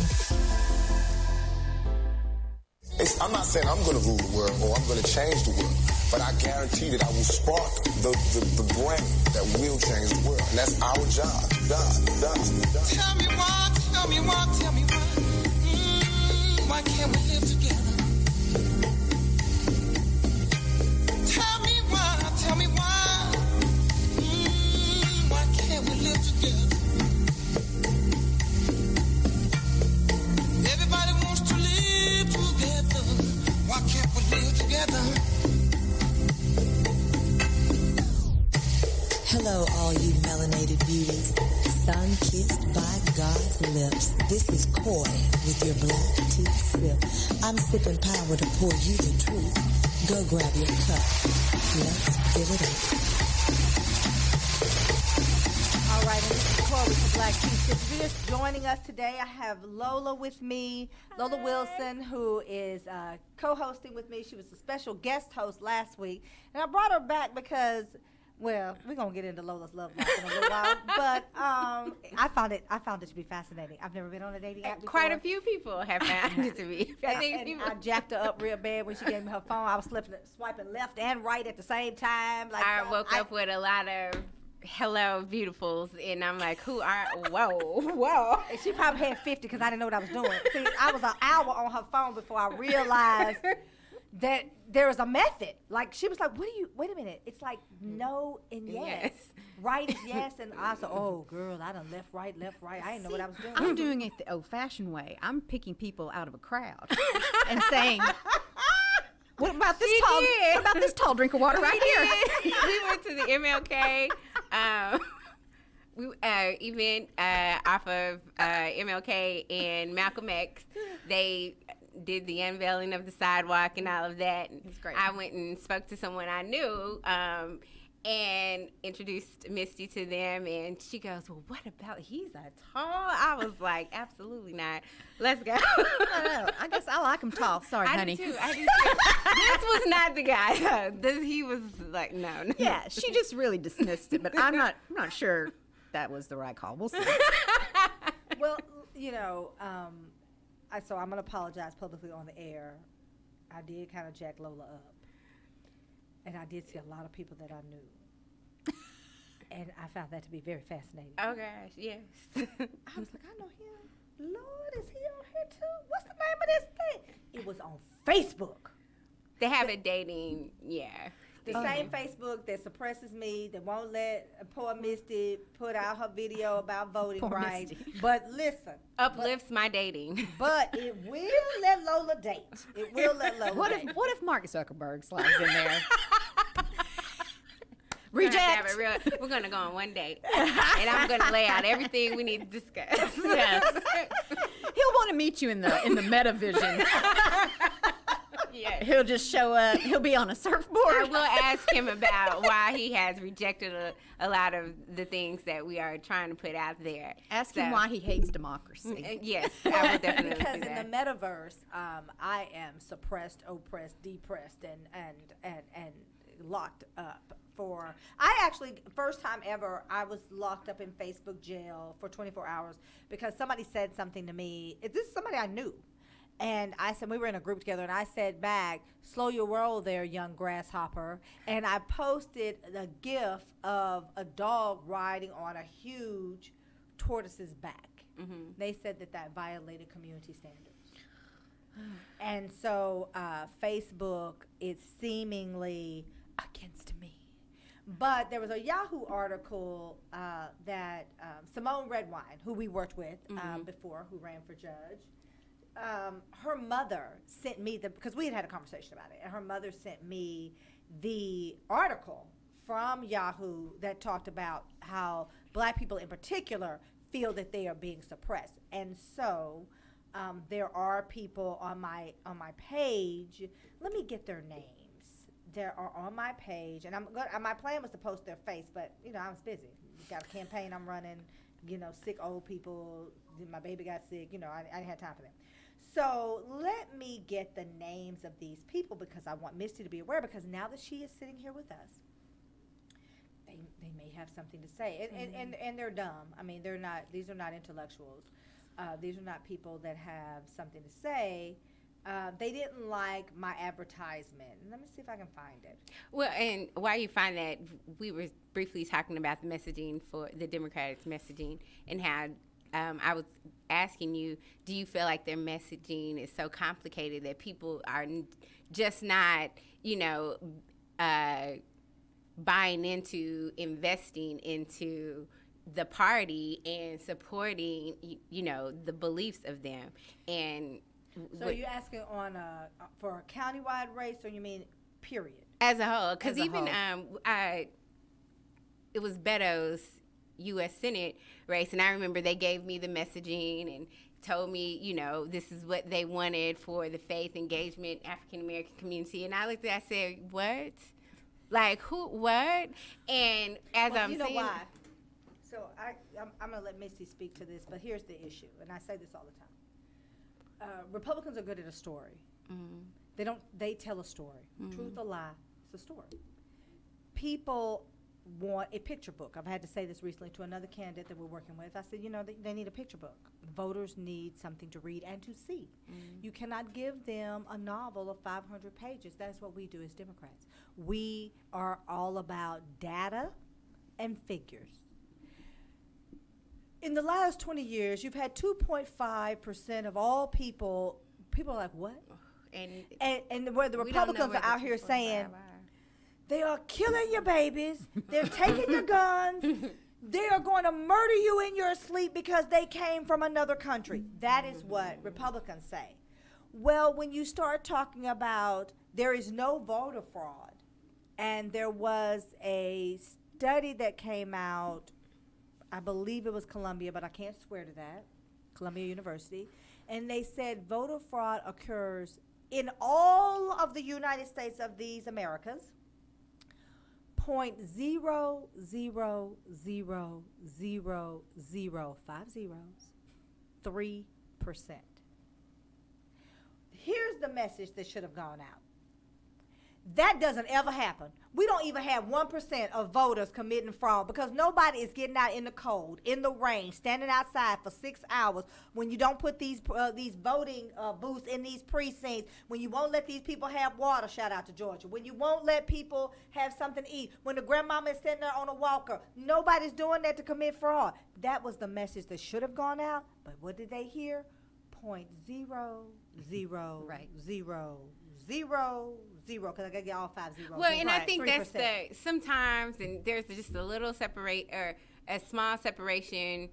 Speaker 1: I'm not saying I'm going to rule the world or I'm going to change the world, but I guarantee that I will spark the brain that will change the world. And that's our job. Tell me why. Why can't we live together? Tell me why. Why can't we live together? Everybody wants to live together. Why can't we live together?
Speaker 2: Hello, all you melanated beauties, sun-kissed by God's lips. This is Koi with your black tea sip. I'm sipping power to pour you the truth. Go grab your cup. Let's fill it up.
Speaker 3: All right, and this is Koi with the black tea sip. Just joining us today, I have Lola with me, Lola Wilson, who is co-hosting with me. She was a special guest host last week, and I brought her back because, well, we're gonna get into Lola's love life in a little while, but I found it to be fascinating. I've never been on a dating app before.
Speaker 8: Quite a few people have found it to be.
Speaker 3: I jacked her up real bad when she gave me her phone. I was swiping left and right at the same time. Like
Speaker 8: I woke up with a lot of hello beautifuls, and I'm like, whoa.
Speaker 3: And she probably had 50 because I didn't know what I was doing. See, I was an hour on her phone before I realized that there was a method. Like, she was like, wait a minute. It's like no and yes. Right is yes, and I said, oh, girl, I done left, right. I didn't know what I was doing.
Speaker 9: I'm doing it the old-fashioned way. I'm picking people out of a crowd and saying, what about this tall drink of water right here?
Speaker 8: We went to the MLK event off of MLK and Malcolm X. They did the unveiling of the sidewalk and all of that.
Speaker 9: It's great.
Speaker 8: I went and spoke to someone I knew and introduced Misty to them, and she goes, well, what about he's a tall? I was like, absolutely not. Let's go.
Speaker 9: I guess I like him tall. Sorry, honey.
Speaker 8: I do too. This was not the guy. He was like, no.
Speaker 9: Yeah, she just really dismissed it, but I'm not sure that was the right call. We'll see.
Speaker 3: Well, so I'm going to apologize publicly on the air. I did kind of jack Lola up. And I did see a lot of people that I knew. And I found that to be very fascinating.
Speaker 8: Oh, gosh, yes.
Speaker 3: I was like, I know him. Lord, is he on here too? What's the name of this thing? It was on Facebook.
Speaker 8: They have a dating,
Speaker 3: The same Facebook that suppresses me, that won't let poor Misty put out her video about voting rights. But listen.
Speaker 8: Uplifts my dating.
Speaker 3: But it will let Lola date. It will let Lola date.
Speaker 9: What if Mark Zuckerberg slides in there? Reject.
Speaker 8: We're going to go on one date. And I'm going to lay out everything we need to discuss.
Speaker 9: Yes. He'll want to meet you in the meta vision.
Speaker 8: Yeah.
Speaker 9: He'll just show up. He'll be on a surfboard.
Speaker 8: I will ask him about why he has rejected a lot of the things that we are trying to put out there.
Speaker 9: Ask him why he hates democracy.
Speaker 8: Yes, I will definitely
Speaker 3: because
Speaker 8: do that.
Speaker 3: In the metaverse, I am suppressed, oppressed, depressed, and locked up. First time ever, I was locked up in Facebook jail for 24 hours because somebody said something to me. This is somebody I knew. And I said, we were in a group together, and I said back, slow your roll there, young grasshopper. And I posted a gif of a dog riding on a huge tortoise's back. Mm-hmm. They said that violated community standards. And so Facebook is seemingly against me. But there was a Yahoo article that Simone Redwine, who we worked with before, who ran for judge, her mother sent me because we had a conversation about it, and her mother sent me the article from Yahoo that talked about how black people in particular feel that they are being suppressed. And so there are people on my page. Let me get their names. There are on my page, and my plan was to post their face, but I was busy. Got a campaign I'm running. Sick old people. My baby got sick. I didn't have time for them. So let me get the names of these people because I want Misty to be aware. Because now that she is sitting here with us, they may have something to say, and they're dumb. I mean, they're not. These are not intellectuals. These are not people that have something to say. They didn't like my advertisement. Let me see if I can find it.
Speaker 8: Well, and while you find that, we were briefly talking about the messaging for the Democrats' messaging and how I was asking you, do you feel like their messaging is so complicated that people are just not, buying into, investing into the party and supporting, the beliefs of them? And
Speaker 3: so you're asking for a countywide race, or you mean period?
Speaker 8: As a whole, because even it was Beto's U.S. Senate race, and I remember they gave me the messaging and told me, this is what they wanted for the faith engagement African American community, and I looked at it, I said, what? Like who? What? And as I'm saying,
Speaker 3: why? So I'm gonna let Misty speak to this, but here's the issue, and I say this all the time. Republicans are good at a story. Mm-hmm. They tell a story. Mm-hmm. Truth or lie, it's a story. People want a picture book. I've had to say this recently to another candidate that we're working with. I said, they need a picture book. Voters need something to read and to see. Mm-hmm. You cannot give them a novel of 500 pages. That's what we do as Democrats. We are all about data and figures. In the last 20 years, you've had 2.5% of all people are like, what? And where the Republicans are out here saying, they are killing your babies, they're taking your guns, they are going to murder you in your sleep because they came from another country. That is what Republicans say. Well, when you start talking about there is no voter fraud, and there was a study that came out, I believe it was Columbia, but I can't swear to that, Columbia University, and they said voter fraud occurs in all of the United States of these Americas, 0.00003%. Here's the message that should have gone out. That doesn't ever happen. We don't even have 1% of voters committing fraud because nobody is getting out in the cold, in the rain, standing outside for 6 hours when you don't put these voting booths in these precincts, when you won't let these people have water, shout out to Georgia, when you won't let people have something to eat, when the grandmama is sitting there on a walker. Nobody's doing that to commit fraud. That was the message that should have gone out, but what did they hear? 0.00000, because I gotta get all 5 zeros.
Speaker 8: Well, and I think 3%. That's sometimes, and there's just a little a small separation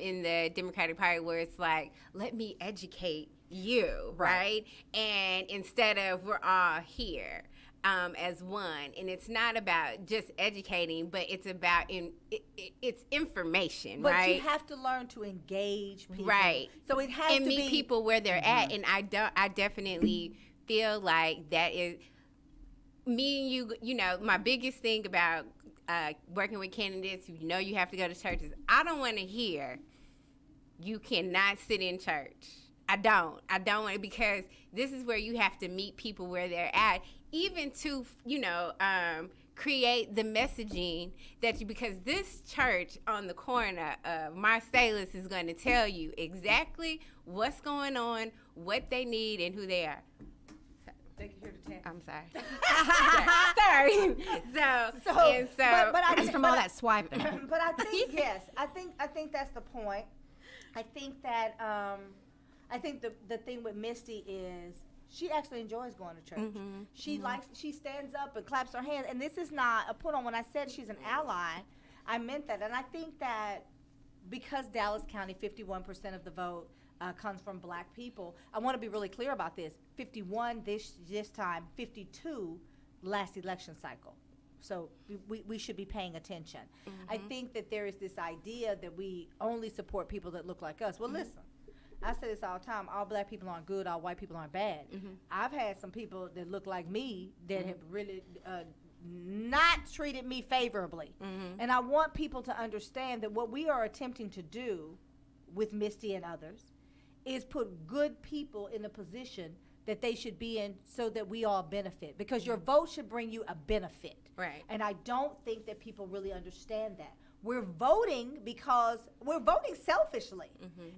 Speaker 8: in the Democratic Party where it's like, let me educate you, right? And instead of we're all here as one, and it's not about just educating, but it's about it's information,
Speaker 3: but
Speaker 8: right?
Speaker 3: But you have to learn to engage people,
Speaker 8: right?
Speaker 3: So it has
Speaker 8: and
Speaker 3: to
Speaker 8: meet
Speaker 3: be
Speaker 8: people where they're at, and I definitely feel like that is me and you know, my biggest thing about working with candidates, you have to go to churches. I don't want to hear you cannot sit in church. I don't want to, because this is where you have to meet people where they're at, even to, create the messaging because this church on the corner of Marcellus is going to tell you exactly what's going on, what they need, and who they are.
Speaker 3: They can hear the tap.
Speaker 8: I'm sorry. Sorry.
Speaker 3: But
Speaker 9: that's from all that swiping.
Speaker 3: But I think yes. I think that's the point. I think that the thing with Misty is She actually enjoys going to church. She stands up and claps her hands. And this is not a put on. When I said she's an ally, I meant that. And I think that because Dallas County, 51% of the vote comes from black people, I want to be really clear about this. 51 this time, 52 last election cycle. So we should be paying attention. I think that there is this idea that we only support people that look like us. Well, listen, I say this all the time, all black people aren't good, all white people aren't bad. I've had some people that look like me that have really not treated me favorably. And I want people to understand that what we are attempting to do with Misty and others is put good people in a position that they should be in so that we all benefit. Because your vote should bring you a benefit.
Speaker 8: Right.
Speaker 3: And I don't think that people really understand that. We're voting because we're voting selfishly.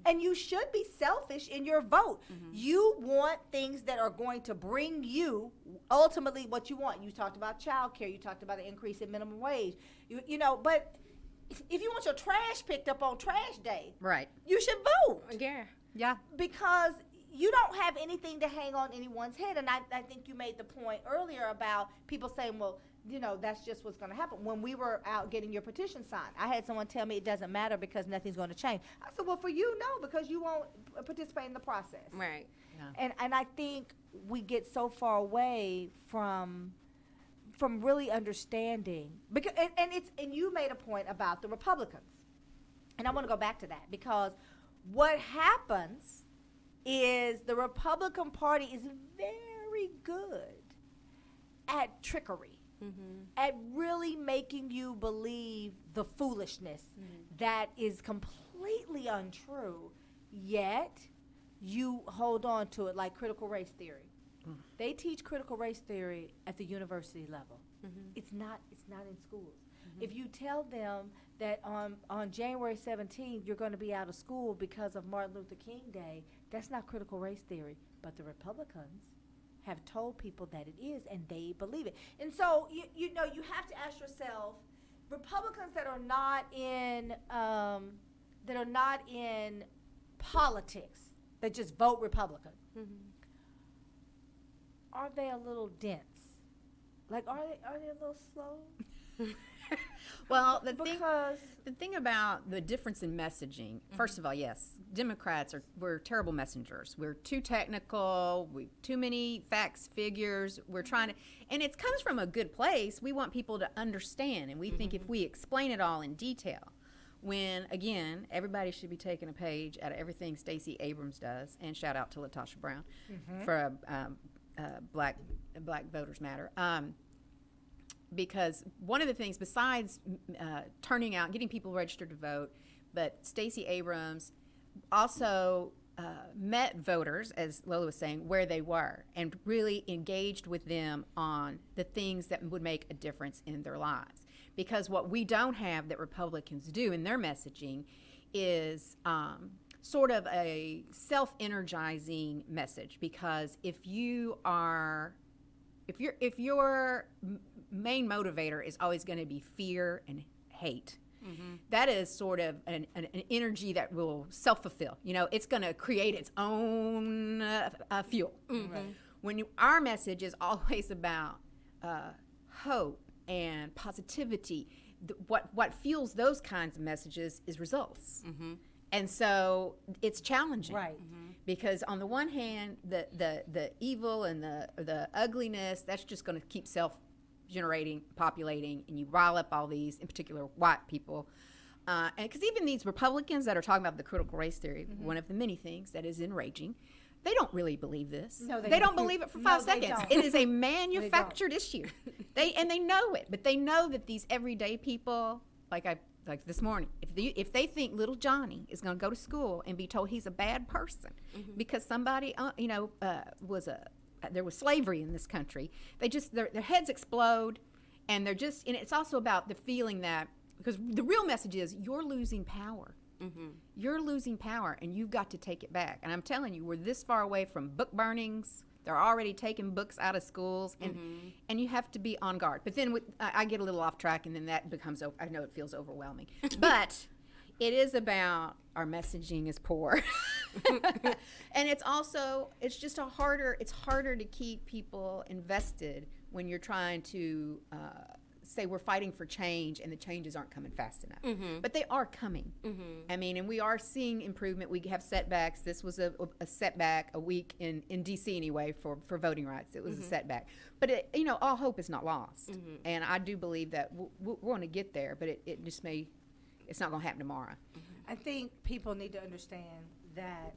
Speaker 3: And you should be selfish in your vote. You want things that are going to bring you ultimately what you want. You talked about child care. You talked about the increase in minimum wage. You know, but if you want your trash picked up on trash day,
Speaker 9: Right.
Speaker 3: you should vote.
Speaker 9: Yeah.
Speaker 3: Because you don't have anything to hang on anyone's head. And I think you made the point earlier about people saying, well, you know, that's just what's going to happen. When we were out getting your petition signed, I had someone tell me it doesn't matter because nothing's going to change. I said, well, for you, no, because you won't participate in the process.
Speaker 8: Right.
Speaker 3: And I think we get so far away from really understanding, because and you made a point about the Republicans. And I want to go back to that, because what happens is the Republican Party is very good at trickery, at really making you believe the foolishness that is completely untrue, yet you hold on to it, like critical race theory. They teach critical race theory at the university level. It's not in schools. If you tell them that on January 17th you're going to be out of school because of Martin Luther King Day, that's not critical race theory. But the Republicans have told people that it is, and they believe it. And so you know, you have to ask yourself, Republicans that are not in politics, that just vote Republican, are they a little dense? Like, are they a little slow?
Speaker 9: Well, the thing about the difference in messaging, first of all, yes, Democrats we're terrible messengers. We're too technical. We too many facts, figures. We're trying to, and it comes from a good place. We want people to understand, and we think if we explain it all in detail, when again, everybody should be taking a page out of everything Stacey Abrams does, and shout out to Latasha Brown for Black Voters Matter. Because one of the things, besides turning out, getting people registered to vote, but Stacey Abrams also met voters, as Lola was saying, where they were, and really engaged with them on the things that would make a difference in their lives. Because what we don't have that Republicans do in their messaging is sort of a self-energizing message. Because if your main motivator is always going to be fear and hate, that is sort of an energy that will self-fulfill. You know, it's going to create its own fuel. When our message is always about hope and positivity, what fuels those kinds of messages is results. And so it's challenging,
Speaker 3: right?
Speaker 9: Because on the one hand, the evil and the ugliness, that's just going to keep self-generating, populating, and you rile up all these, in particular, white people. And because even these Republicans that are talking about the critical race theory, one of the many things that is enraging, they don't really believe this.
Speaker 3: No,
Speaker 9: they don't believe it for 5 seconds. It is a manufactured issue. They know it, but they know that these everyday people, like this morning, if they think little Johnny is going to go to school and be told he's a bad person because somebody, there was slavery in this country, their heads explode, and and it's also about the feeling that, because the real message is you're losing power. You're losing power, and you've got to take it back. And I'm telling you, we're this far away from book burnings. They're already taking books out of schools, and you have to be on guard. But then I get a little off track, and then that becomes, I know it feels overwhelming. But it is about our messaging is poor. And it's just it's harder to keep people invested when you're trying to say we're fighting for change and the changes aren't coming fast enough. But they are coming. I mean, and we are seeing improvement. We have setbacks. This was a setback a week in D.C. anyway for voting rights. It was a setback. But, all hope is not lost. And I do believe that we're going to get there, but it just it's not going to happen tomorrow.
Speaker 3: I think people need to understand that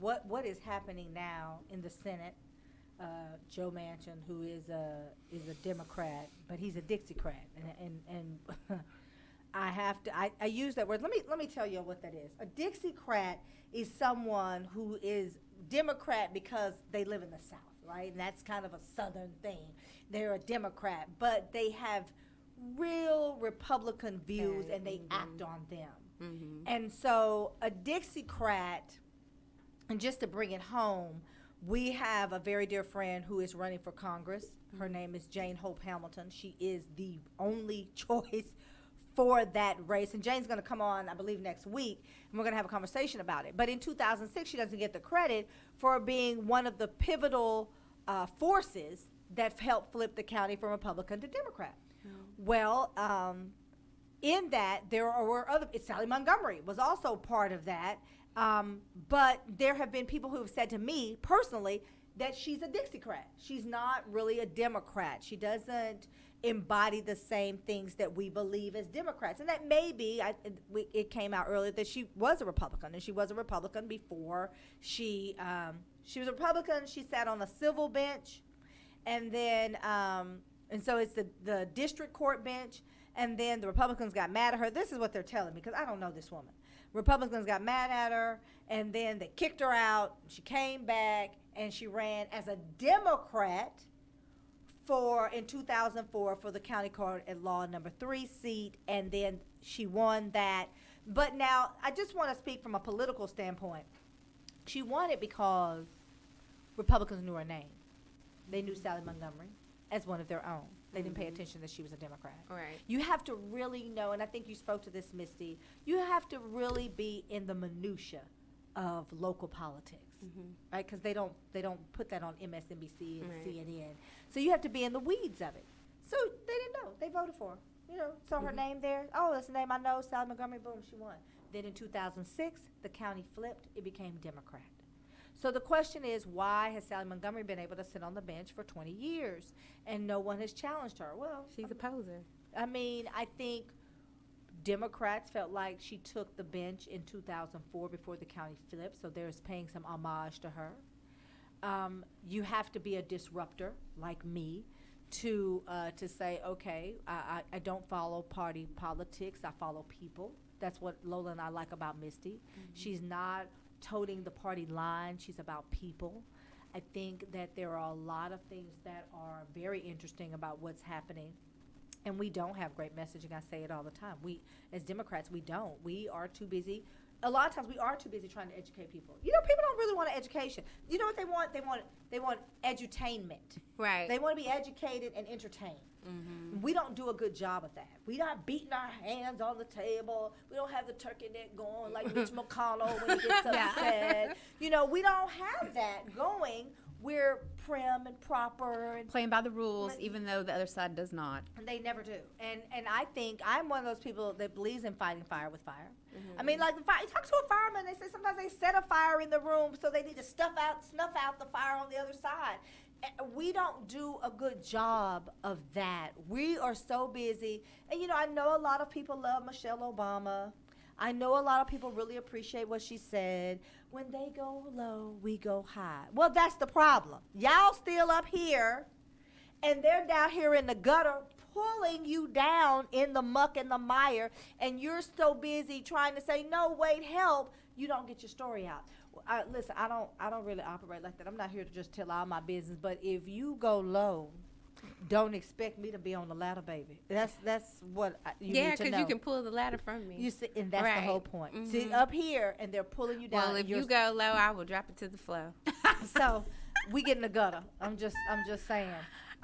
Speaker 3: what is happening now in the Senate, Joe Manchin, who is a Democrat, but he's a Dixiecrat, and I use that word. Let me tell you what that is. A Dixiecrat is someone who is Democrat because they live in the South, right? And that's kind of a Southern thing. They're a Democrat, but they have real Republican views, and they act on them. And so a Dixiecrat, and just to bring it home, we have a very dear friend who is running for Congress. Her name is Jane Hope Hamilton. She is the only choice for that race. And Jane's going to come on, I believe, next week, and we're going to have a conversation about it. But in 2006, she doesn't get the credit for being one of the pivotal forces that helped flip the county from Republican to Democrat. Well, in that, there were other, Sally Montgomery was also part of that. But there have been people who have said to me personally that she's a Dixiecrat. She's not really a Democrat. She doesn't embody the same things that we believe as Democrats. And that may be, it came out earlier that she was a Republican, and she was a Republican before she was a Republican. She sat on a civil bench, and then, and so it's the district court bench, and then the Republicans got mad at her. This is what they're telling me, because I don't know this woman. Republicans got mad at her, and then they kicked her out. She came back, and she ran as a Democrat in 2004 for the county court at law number 3 seat, and then she won that. But now, I just want to speak from a political standpoint. She won it because Republicans knew her name. They knew Sally Montgomery as one of their own. They didn't pay attention that she was a Democrat.
Speaker 8: Right.
Speaker 3: You have to really know, and I think you spoke to this, Misty, you have to really be in the minutia of local politics, right? Because they don't put that on MSNBC and CNN. So you have to be in the weeds of it. So they didn't know. They voted for her. Saw her name there. Oh, that's the name I know, Sally Montgomery, boom, she won. Then in 2006, the county flipped. It became Democrat. So the question is, why has Sally Montgomery been able to sit on the bench for 20 years and no one has challenged her? Well,
Speaker 8: she's a poser.
Speaker 3: I mean, I think Democrats felt like she took the bench in 2004 before the county flipped, so there's paying some homage to her. You have to be a disruptor like me to say, okay, I don't follow party politics, I follow people. That's what Lola and I like about Misty. She's not toting the party line. She's about people. I think that there are a lot of things that are very interesting about what's happening, and we don't have great messaging. I say it all the time. We, as Democrats, we don't. We are too busy. A lot of times we are too busy trying to educate people. People don't really want an education. You know what they want? They want edutainment.
Speaker 8: Right.
Speaker 3: They want to be educated and entertained. We don't do a good job of that. We're not beating our hands on the table. We don't have the turkey neck going like Mitch McConnell when he gets upset. We don't have that going. We're prim and proper. And
Speaker 9: playing by the rules, even though the other side does not.
Speaker 3: And they never do. And I think I'm one of those people that believes in fighting fire with fire. I mean, like, you talk to a fireman, they say sometimes they set a fire in the room, so they need to snuff out the fire on the other side. We don't do a good job of that. We are so busy. And, I know a lot of people love Michelle Obama. I know a lot of people really appreciate what she said. When they go low, we go high. Well, that's the problem. Y'all still up here, and they're down here in the gutter pulling you down in the muck and the mire, and you're so busy trying to say, no, wait, help, you don't get your story out. Listen, I don't really operate like that. I'm not here to just tell all my business, but if you go low, don't expect me to be on the ladder, baby. That's what you need to know.
Speaker 8: Yeah, because you can pull the ladder from me.
Speaker 3: You see, and that's the whole point. See, up here, and they're pulling you down.
Speaker 8: Well, if you go low, I will drop it to the floor.
Speaker 3: So we get in the gutter. I'm just saying.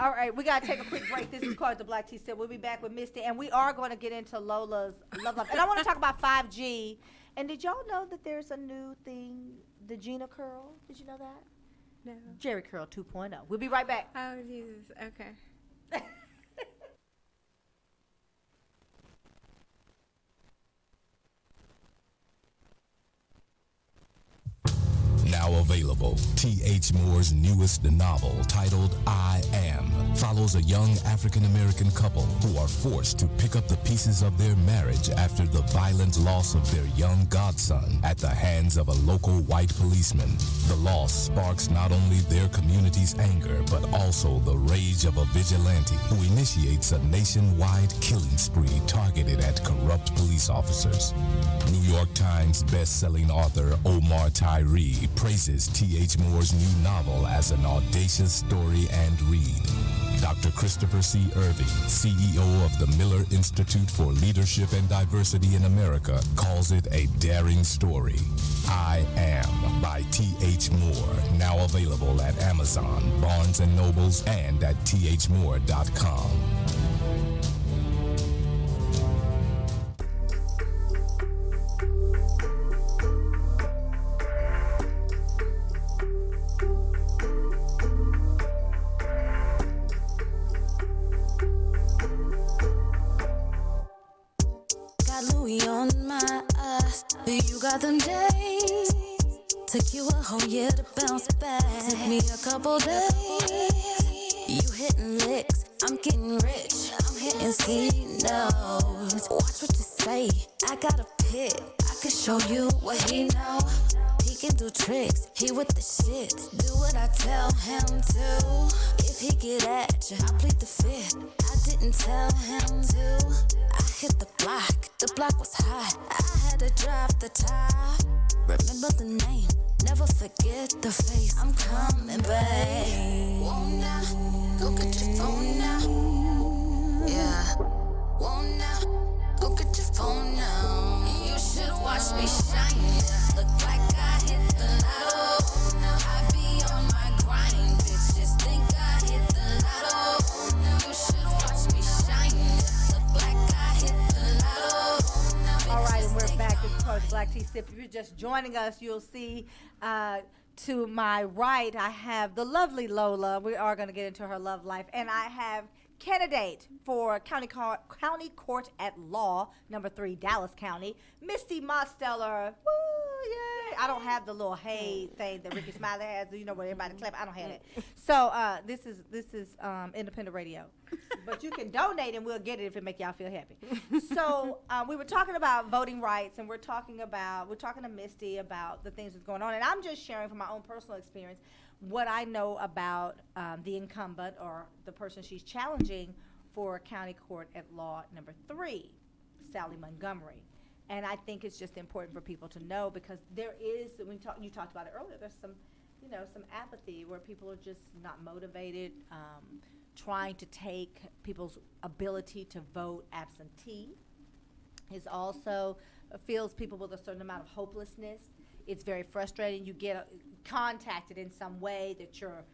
Speaker 3: All right, we gotta take a quick break. This is called the Black Tea Sip. We'll be back with Misty, and we are going to get into Lola's love life. And I want to talk about 5G. And did y'all know that there's a new thing, the Gina curl? Did you know that?
Speaker 8: No.
Speaker 3: Jerry curl 2.0. We'll be right back.
Speaker 8: Oh, Jesus. Okay.
Speaker 4: Now available, T.H. Moore's newest novel titled I Am follows a young African-American couple who are forced to pick up the pieces of their marriage after the violent loss of their young godson at the hands of a local white policeman. The loss sparks not only their community's anger, but also the rage of a vigilante who initiates a nationwide killing spree targeted at corrupt police officers. New York Times best-selling author Omar Tyree praises T.H. Moore's new novel as an audacious story and read. Dr. Christopher C. Irving, CEO of the Miller Institute for Leadership and Diversity in America, calls it a daring story. I Am by T.H. Moore, now available at Amazon, Barnes & Nobles, and at thmoore.com.
Speaker 5: You got them days. Took you a whole year to bounce back. Took me a couple days. You hitting licks, I'm getting rich. I'm hitting C-notes. Watch what you say, I got a pick. I can show you what he know. He can do tricks, he with the shit. Do what I tell him to. If he get at you, I plead the fifth. I didn't tell him to. I hit the block was hot. I had to drive the top. Remember the name, never forget the face. I'm coming back. Won't now, go get your phone now. Yeah. Won't now, go get your phone now. You should watch me shine. Look like I hit the lotto. I be on my grind. Bitches think I hit the lotto. You should watch me shine. Look like I hit the lotto.
Speaker 3: All right, and we're back. This is Coach Black Tea Sip. If you're just joining us, you'll see to my right, I have the lovely Lola. We are going to get into her love life. And I have candidate for County Court at Law, number 3, Dallas County, Misti Mosteller. Woo, yay. I don't have the little hey thing that Ricky Smiley has. You know, where everybody clap. I don't have it. So this is independent radio. But you can donate and we'll get it if it make y'all feel happy. So we were talking about voting rights, and we're talking to Misty about the things that's going on. And I'm just sharing from my own personal experience what I know about the incumbent or the person she's challenging for County Court at Law number 3, Sally Montgomery. And I think it's just important for people to know, because there is, you talked about it earlier, there's some apathy where people are just not motivated, trying to take people's ability to vote absentee. It also fills people with a certain amount of hopelessness. It's very frustrating. You get contacted in some way that your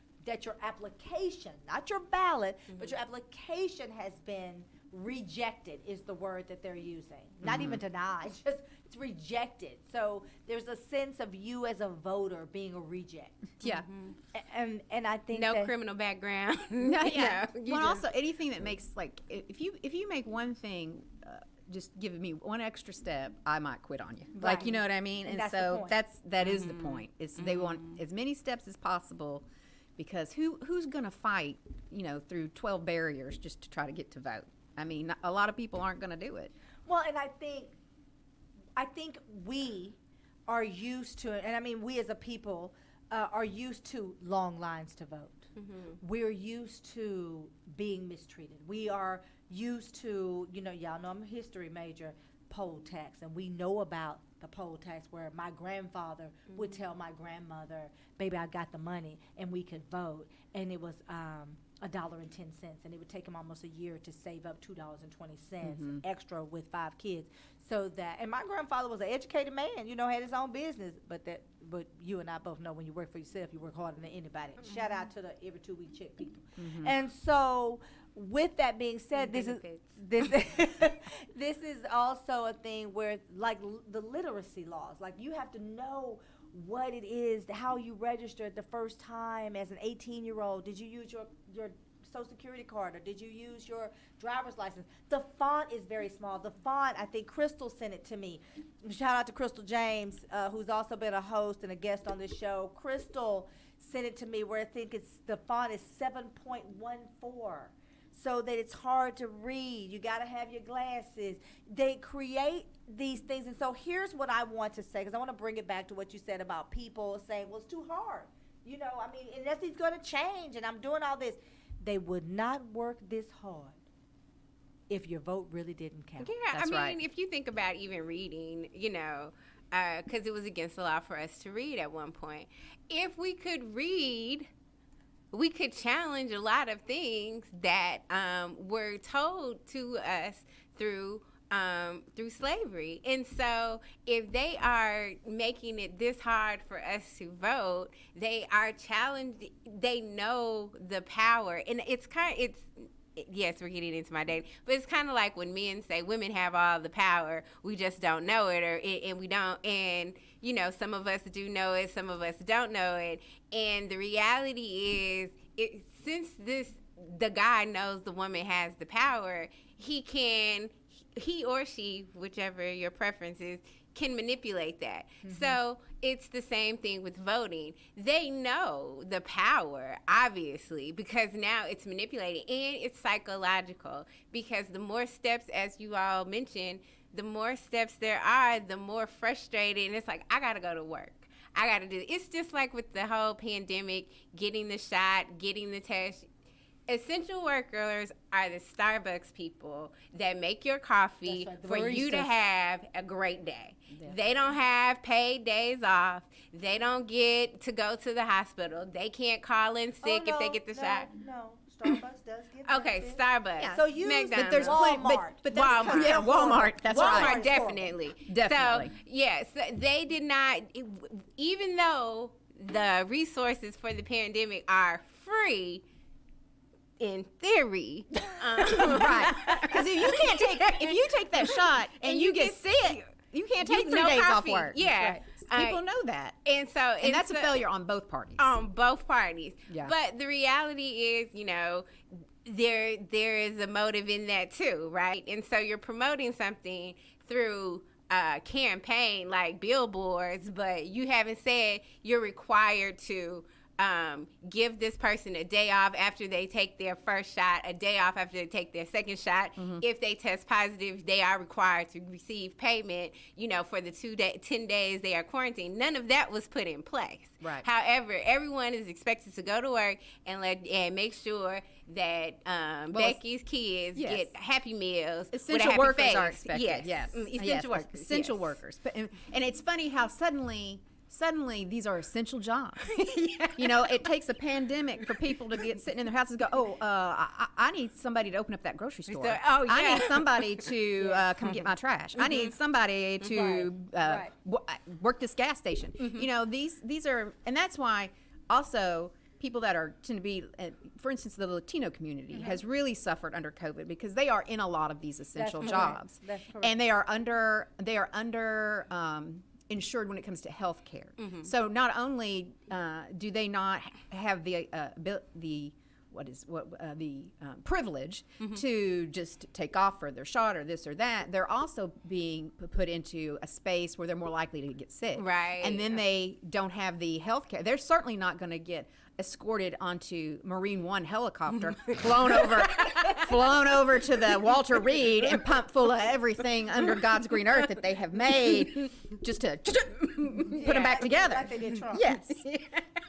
Speaker 3: application, not your ballot, but your application has been rejected is the word that they're using. Not even denied, just it's rejected. So there's a sense of you as a voter being a reject.
Speaker 9: Yeah.
Speaker 3: And I think
Speaker 8: no criminal background.
Speaker 9: Yeah. Well, also anything that makes, like, if you make one thing just giving me one extra step, I might quit on you.
Speaker 3: Right.
Speaker 9: Like, you know what I mean? And
Speaker 3: that's
Speaker 9: so that is the point. It's they want as many steps as possible, because who's going to fight, through 12 barriers just to try to get to vote? I mean, a lot of people aren't going to do it.
Speaker 3: Well, and I think we are used to it, and I mean we as a people are used to long lines to vote. We're used to being mistreated. We are used to, y'all know I'm a history major, poll tax, and we know about the poll tax, where my grandfather would tell my grandmother, baby, I got the money, and we could vote. And it was $1.10, and it would take him almost a year to save up $2.20 extra with 5 kids. So that, and my grandfather was an educated man, had his own business, but you and I both know when you work for yourself, you work harder than anybody. Shout out to the every 2-week check people. And so, with that being said, this is also a thing where, like the literacy laws, like you have to know what it is, how you registered the first time as an 18-year-old. Did you use your Social Security card, or did you use your driver's license? The font is very small. The font, I think Crystal sent it to me. Shout out to Crystal James, who's also been a host and a guest on this show. Crystal sent it to me where I think the font is 7.14. So that it's hard to read. You got to have your glasses. They create these things. And so here's what I want to say, because I want to bring it back to what you said about people saying, well, it's too hard. And nothing's going to change, and I'm doing all this. They would not work this hard if your vote really didn't count.
Speaker 8: Yeah,
Speaker 3: That's right.
Speaker 8: If you think about even reading, because it was against the law for us to read at one point. If we could read, we could challenge a lot of things that were told to us through slavery. And so if they are making it this hard for us to vote, they are challenged. They know the power. And yes, we're getting into my dating, but it's kind of like when men say women have all the power, we just don't know it, and we don't. And, some of us do know it, some of us don't know it. And the reality is, since the guy knows the woman has the power, he or she, whichever your preference is, can manipulate that. So it's the same thing with voting. They know the power, obviously, because now it's manipulated, and it's psychological, because the more steps, as you all mentioned, the more steps there are, the more frustrated, and it's like, I gotta go to work. I gotta do it. It's just like with the whole pandemic, getting the shot, getting the test. Essential workers are the Starbucks people that make your coffee for you to have a great day. Yeah. They don't have paid days off. They don't get to go to the hospital. They can't call in sick if they get the shot.
Speaker 3: No, Starbucks does get
Speaker 8: Okay, Starbucks.
Speaker 3: Yeah. So use
Speaker 8: McDonald's.
Speaker 3: but there's Walmart.
Speaker 9: But
Speaker 8: Walmart.
Speaker 9: Yeah, Walmart. That's
Speaker 8: Walmart,
Speaker 9: right.
Speaker 8: definitely.
Speaker 9: Definitely.
Speaker 8: So, yes, they did not, even though the resources for the pandemic are free, in theory,
Speaker 9: right? Because if you take that shot and you get sick, you can't take 3 days off work.
Speaker 8: Yeah,
Speaker 9: right. People know that,
Speaker 8: and
Speaker 9: that's a failure on both parties.
Speaker 8: On both parties.
Speaker 9: Yeah.
Speaker 8: But the reality is, there is a motive in that too, right? And so you're promoting something through campaign like billboards, but you haven't said you're required to give this person a day off after they take their first shot, a day off after they take their second shot. If they test positive, they are required to receive payment, for the 10 days they are quarantined. None of that was put in place.
Speaker 9: Right.
Speaker 8: However, everyone is expected to go to work and make sure that Becky's kids get Happy Meals.
Speaker 9: Essential workers are expected.
Speaker 8: Yes.
Speaker 9: Essential workers. Essential workers. But, and it's funny how suddenly these are essential jobs. It takes a pandemic for people to get sitting in their houses and go, I need somebody to open up that grocery store. I need somebody to come get my trash. I need somebody to work this gas station. These are, and that's why also people that tend to be, for instance, the Latino community has really suffered under COVID because they are in a lot of these essential jobs.
Speaker 3: That's correct.
Speaker 9: And they are under insured when it comes to health care. So not only do they not have the privilege to just take off for their shot or this or that, they're also being put into a space where they're more likely to get sick.
Speaker 8: Right.
Speaker 9: And then they don't have the health care. They're certainly not going to get escorted onto Marine One helicopter, flown over to the Walter Reed and pumped full of everything under God's green earth that they have made just to put them back together.
Speaker 3: Like they did Trump.
Speaker 9: Yes.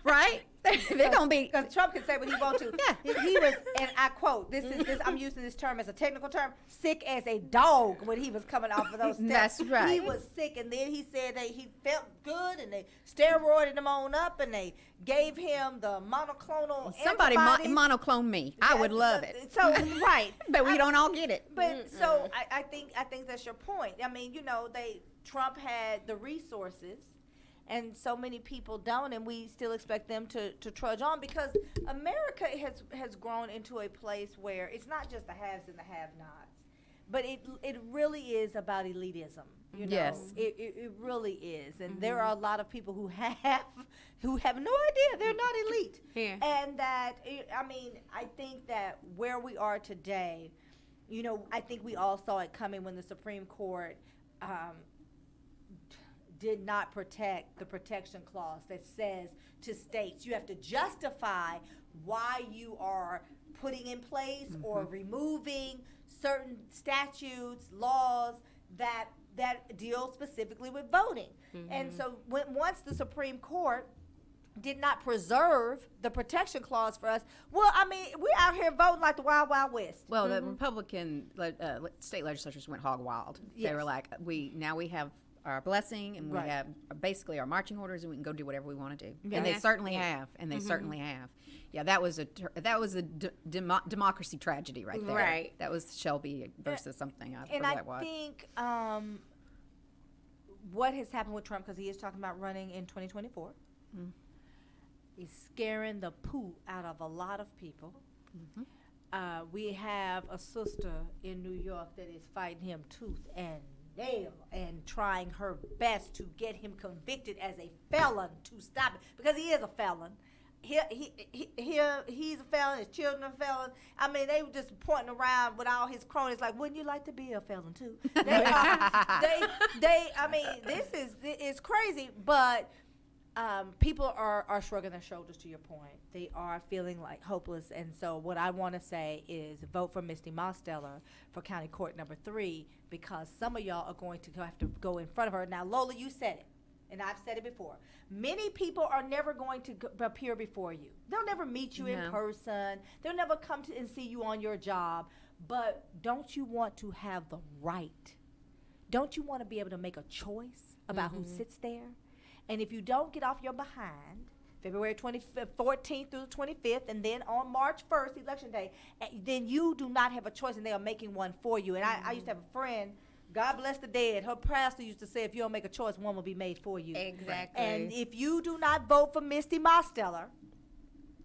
Speaker 9: Right? They're gonna be
Speaker 3: because Trump can say what he wants to. Yeah. He was, and I quote, this is I'm using this term as a technical term, sick as a dog when he was coming off of those steps.
Speaker 9: That's right.
Speaker 3: He was sick, and then he said that he felt good, and they steroided him on up, and they gave him the monoclonal.
Speaker 9: Somebody
Speaker 3: antibodies.
Speaker 9: monoclone me. I would love it.
Speaker 3: So right,
Speaker 9: but we don't all get it.
Speaker 3: But so I think that's your point. I mean, Trump had the resources, and so many people don't, and we still expect them to trudge on because America has grown into a place where it's not just the haves and the have-nots, but it really is about elitism.
Speaker 9: Yes,
Speaker 3: it really is, and there are a lot of people who have no idea they're not elite, and that I think that where we are today, I think we all saw it coming when the Supreme Court did not protect the protection clause that says to states you have to justify why you are putting in place or removing certain statutes, laws that deal specifically with voting. And so once the Supreme Court did not preserve the protection clause for us, we're out here voting like the Wild Wild West.
Speaker 9: Well, the Republican state legislatures went hog wild.
Speaker 3: Yes.
Speaker 9: They were like, we have our blessing, and we have basically our marching orders, and we can go do whatever we want to do. And they certainly have. And they certainly have. Yeah, that was a democracy tragedy right there.
Speaker 8: Right.
Speaker 9: That was Shelby versus something. I
Speaker 3: and
Speaker 9: forget what.
Speaker 3: I think what has happened with Trump, because he is talking about running in 2024, is scaring the poo out of a lot of people. We have a sister in New York that is fighting him tooth and nail and trying her best to get him convicted as a felon to stop it, because he is a felon. He's a felon, his children are felon. I mean, they were just pointing around with all his cronies like, wouldn't you like to be a felon too? It's crazy, but people are shrugging their shoulders, to your point. They are feeling like hopeless. And so what I want to say is vote for Misti Mosteller for County Court number 3, because some of y'all are going to have to go in front of her. Now, Lola, you said it, and I've said it before. Many people are never going to appear before you. They'll never meet you in person. They'll never come and see you on your job. But don't you want to have the right? Don't you want to be able to make a choice about who sits there? And if you don't get off your behind, February 14th through the 25th, and then on March 1st, Election Day, then you do not have a choice, and they are making one for you. And I used to have a friend, God bless the dead, her pastor used to say, if you don't make a choice, one will be made for you.
Speaker 8: Exactly.
Speaker 3: And if you do not vote for Misti Mosteller,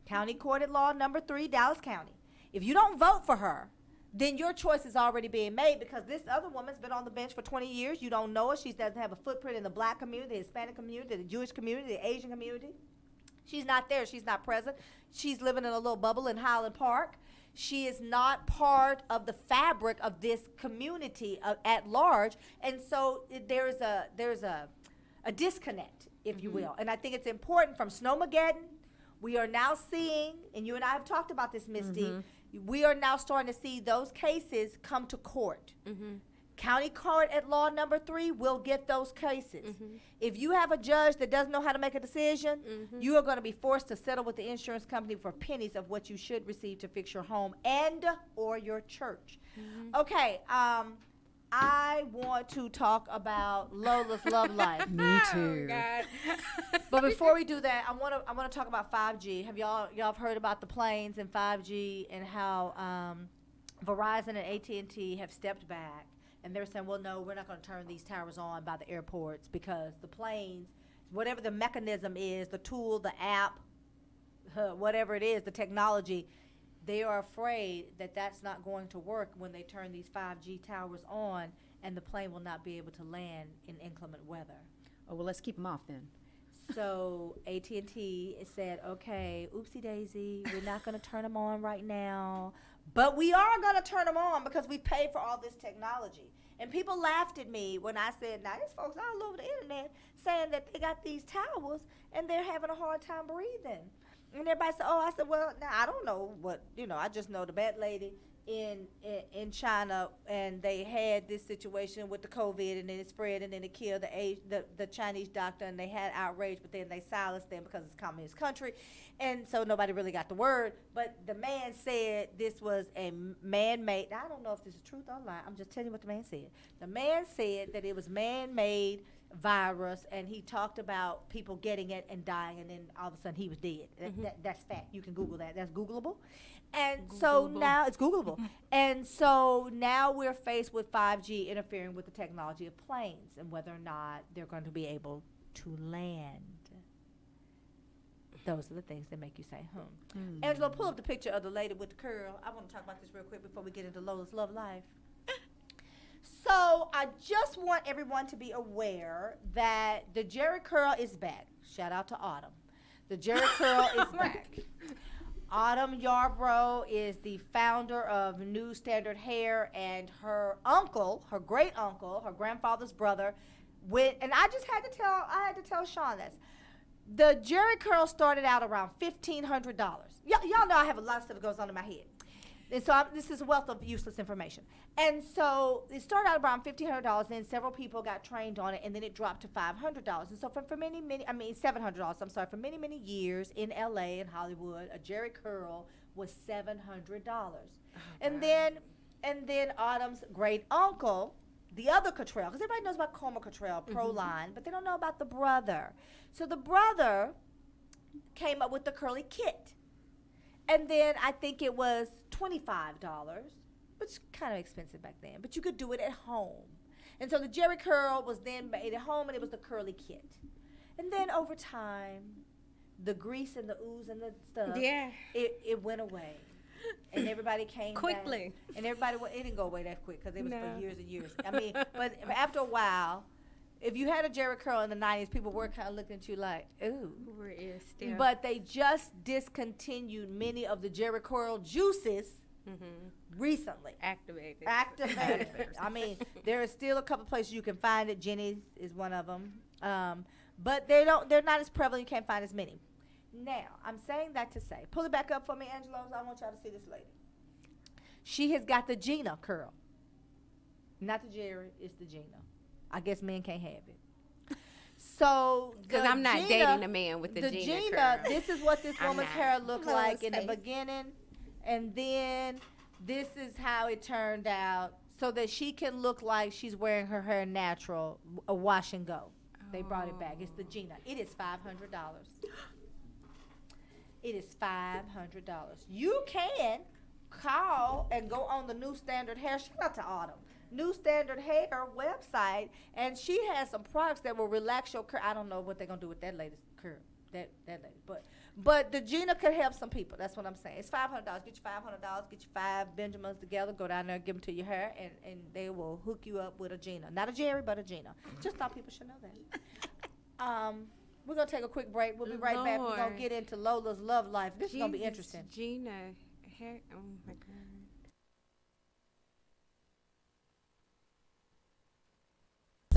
Speaker 3: County Court at Law number 3, Dallas County, if you don't vote for her, then your choice is already being made, because this other woman's been on the bench for 20 years. You don't know her. She doesn't have a footprint in the black community, the Hispanic community, the Jewish community, the Asian community. She's not there. She's not present. She's living in a little bubble in Highland Park. She is not part of the fabric of this community at large. And so there's a disconnect, if you will. And I think it's important from Snowmageddon. We are now seeing, and you and I have talked about this, Misty, we are now starting to see those cases come to court. County Court at Law number 3 will get those cases. If you have a judge that doesn't know how to make a decision, you are going to be forced to settle with the insurance company for pennies of what you should receive to fix your home and or your church. Okay, I want to talk about Lola's love life.
Speaker 9: Me too.
Speaker 3: But before we do that, I want to talk about 5G. Have y'all have heard about the planes and 5G and how Verizon and AT&T have stepped back, and they're saying, well, no, we're not going to turn these towers on by the airports, because the planes, whatever the mechanism is, the tool, the app, whatever it is, the technology, they are afraid that that's not going to work when they turn these 5G towers on, and the plane will not be able to land in inclement weather.
Speaker 9: Oh, well, let's keep them off then.
Speaker 3: So AT&T said, okay, oopsie daisy, we're not going to turn them on right now, but we are going to turn them on because we paid for all this technology. And people laughed at me when I said, now there's folks all over the internet saying that they got these towers and they're having a hard time breathing. And everybody said, oh, I said, well, now I don't know what, I just know the bad lady in China, and they had this situation with the COVID, and then it spread, and then it killed the Chinese doctor, and they had outrage, but then they silenced them because it's a communist country, and so nobody really got the word. But the man said this was a man-made. Now, I don't know if this is truth or lie. I'm just telling you what the man said. The man said that it was man-made virus, and he talked about people getting it and dying, and then all of a sudden he was dead. That's fact. You can Google that. That's Googleable. And so now it's Googleable. And so now we're faced with 5G interfering with the technology of planes and whether or not they're going to be able to land. Those are the things that make you say, Angela, pull up the picture of the lady with the curl. I want to talk about this real quick before we get into Lola's love life. So I just want everyone to be aware that the Jerry curl is back. Shout out to Autumn. The Jerry curl is back. Autumn Yarbrough is the founder of New Standard Hair, and her uncle, her great uncle, her grandfather's brother, went, and I had to tell Sean this. The Jerry curl started out around $1,500. Y'all know I have a lot of stuff that goes on in my head. And so this is a wealth of useless information. And so it started out around $1,500, and then several people got trained on it, and then it dropped to $500. And so for $700, I'm sorry, for many, many years in LA and Hollywood, a Jerry curl was $700. And then Autumn's great uncle, the other Cottrell, because everybody knows about Coma Cottrell, Proline, but they don't know about the brother. So the brother came up with the curly kit. And then I think it was $25, which is kind of expensive back then, but you could do it at home. And so the Jerry curl was then made at home, and it was the curly kit. And then over time, the grease and the ooze and the stuff, it went away. And everybody came
Speaker 8: quickly.
Speaker 3: Back, and everybody it didn't go away that quick because it was for years and years. I mean, but after a while, if you had a Jerry curl in the 90s, people were kind of looking at you like, ooh.
Speaker 8: Where is still?
Speaker 3: But they just discontinued many of the Jerry curl juices recently.
Speaker 8: Activated.
Speaker 3: I mean, there are still a couple places you can find it. Jenny's is one of them. But they're not as prevalent. You can't find as many. Now, I'm saying that to say, pull it back up for me, Angelo. I want y'all to see this lady. She has got the Gina curl. Not the Jerry, it's the Gina. I guess men can't have it. So,
Speaker 8: because I'm not dating a man with the Gina curl.
Speaker 3: This is what this woman's hair looked like in the beginning, and then this is how it turned out, so that she can look like she's wearing her hair natural, a wash and go. They brought it back. It's the Gina. It is $500. It is $500. You can call and go on the New Standard Hair. Shout out to Autumn. New Standard Hair website, and she has some products that will relax your curl. I don't know what they're gonna do with that lady's curl, that lady, but the Gina could help some people. That's what I'm saying. It's $500. Get you $500. Get you 5 Benjamins together. Go down there, give them to your hair, and they will hook you up with a Gina. Not a Jerry, but a Gina. Just thought people should know that. We're gonna take a quick break. We'll be right back. We're gonna get into Lola's love life. This is gonna be interesting.
Speaker 8: Gina hair. Oh my God.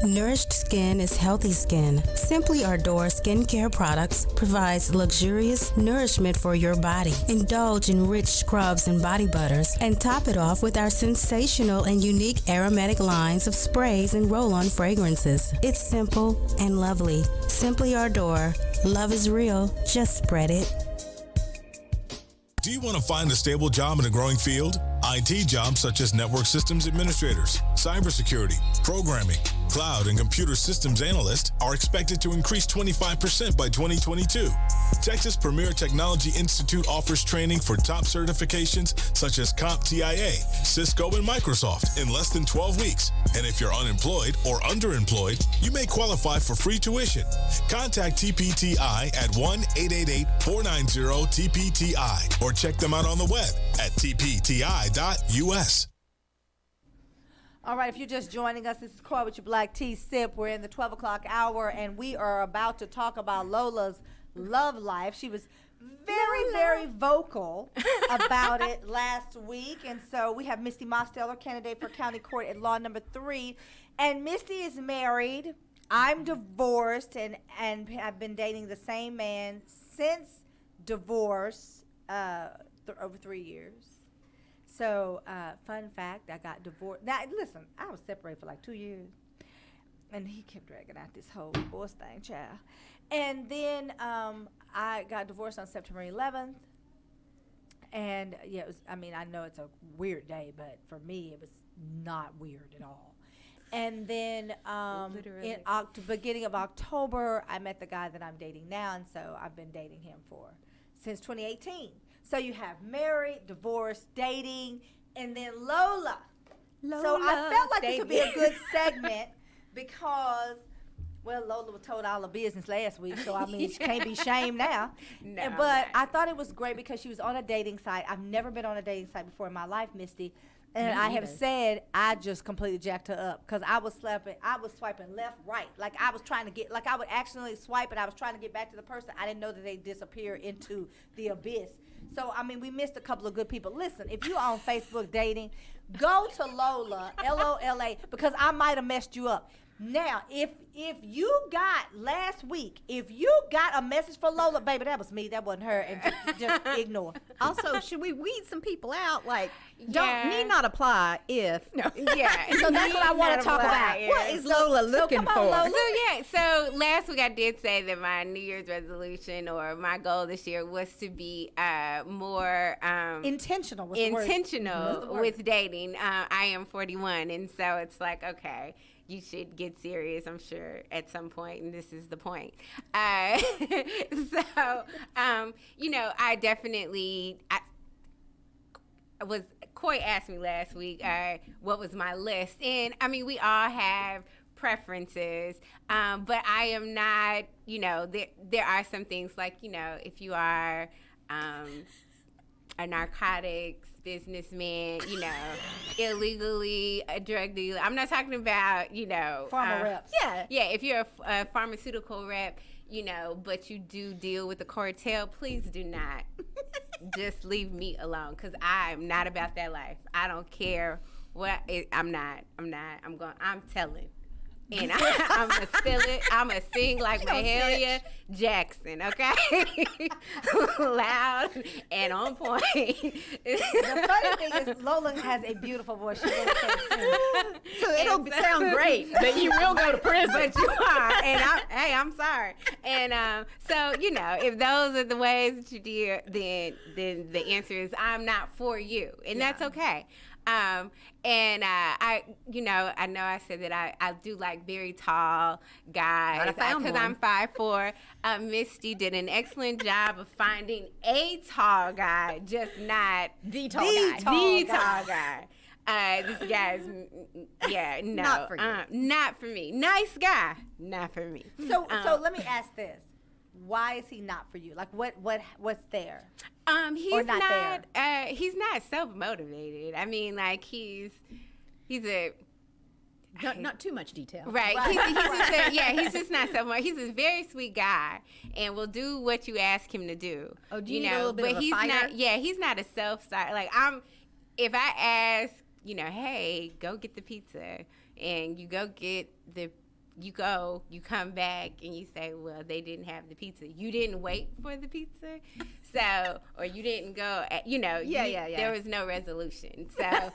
Speaker 11: Nourished skin is healthy skin. Simply Ardor skincare products provides luxurious nourishment for your body. Indulge in rich scrubs and body butters, and top it off with our sensational and unique aromatic lines of sprays and roll-on fragrances. It's simple and lovely. Simply Ardor. Love is real. Just spread it.
Speaker 10: Do you want to find a stable job in a growing field? IT jobs such as network systems administrators, cybersecurity, programming, cloud, and computer systems analyst are expected to increase 25% by 2022. Texas Premier Technology Institute offers training for top certifications such as CompTIA, Cisco, and Microsoft in less than 12 weeks. And if you're unemployed or underemployed, you may qualify for free tuition. Contact TPTI at 1-888-490-TPTI or check them out on the web at tpti.us.
Speaker 3: All right, if you're just joining us, this is Cora with your black tea sip. We're in the 12 o'clock hour, and we are about to talk about Lola's love life. She was very vocal about it last week, and so we have Misti Mosteller, candidate for county court at law number 3, and Misty is married. I'm divorced, and I've been dating the same man since divorce, over 3 years. So, fun fact, I got divorced. Now, listen, I was separated for like 2 years. And he kept dragging out this whole divorce thing, child. And then I got divorced on September 11th. And, yeah, it was, I mean, I know it's a weird day, but for me, it was not weird at all. And then beginning of October, I met the guy that I'm dating now, and so I've been dating him since 2018. So you have married, divorced, dating, and then Lola. So I felt like this would be a good segment because, well, Lola was told all the business last week, so I mean, she can't be shamed now.
Speaker 8: No,
Speaker 3: but I thought it was great because she was on a dating site. I've never been on a dating site before in my life, Misty. And I have said I just completely jacked her up because I was swiping left, right. Like I was trying to get, like I would accidentally swipe and I was trying to get back to the person. I didn't know that they disappear into the abyss. So, I mean, we missed a couple of good people. Listen, if you're on Facebook dating, go to Lola, Lola, because I might have messed you up. Now, if you got last week, if you got a message for Lola, baby, that was me, that wasn't her, and just ignore.
Speaker 19: Also, should we weed some people out? Like, need not apply if. No.
Speaker 8: Yeah.
Speaker 3: So that's what I want to talk about.
Speaker 19: What is Lola looking for?
Speaker 8: Lola. So last week I did say that my New Year's resolution or my goal this year was to be more
Speaker 3: intentional
Speaker 8: with dating. I am 41, and so it's like, okay, you should get serious, I'm sure, at some point, and this is the point. I definitely, Coy asked me last week what was my list, and I mean, we all have preferences, but I am not, there are some things like, if you are a narcotics businessman, illegally a drug dealer. I'm not talking about,
Speaker 3: pharma reps.
Speaker 8: Yeah, if you're a pharmaceutical rep, but you do deal with the cartel, please do not just leave me alone because I'm not about that life. I don't care what I'm telling. And I'm going to spill it. I'm going to sing like Mahalia Jackson, okay? Loud and on point.
Speaker 3: The funny thing is Lola has a beautiful voice. She really can sing.
Speaker 19: So it'll sound great, but you will go to prison.
Speaker 8: But you are. And I'm sorry. And if those are the ways that you deal, then the answer is I'm not for you. And that's okay. I know I said that I do like very tall guys because I'm 5'4". Misty did an excellent job of finding a tall guy, just not the tall guy. This guy's, no,
Speaker 19: not for you.
Speaker 8: Not for me. Nice guy, not for me.
Speaker 3: So let me ask this: why is he not for you? Like, what's there?
Speaker 8: He's not self-motivated. I mean, like he's a
Speaker 19: not too much detail.
Speaker 8: Right. He's just not self-motivated. He's a very sweet guy and will do what you ask him to do.
Speaker 19: Oh, do you need a little bit of a fighter?
Speaker 8: He's not a self-starter. Like if I ask, hey, go get the pizza, and you come back and you say, well, they didn't have the pizza. You didn't wait for the pizza. Or you didn't go, there was no resolution. So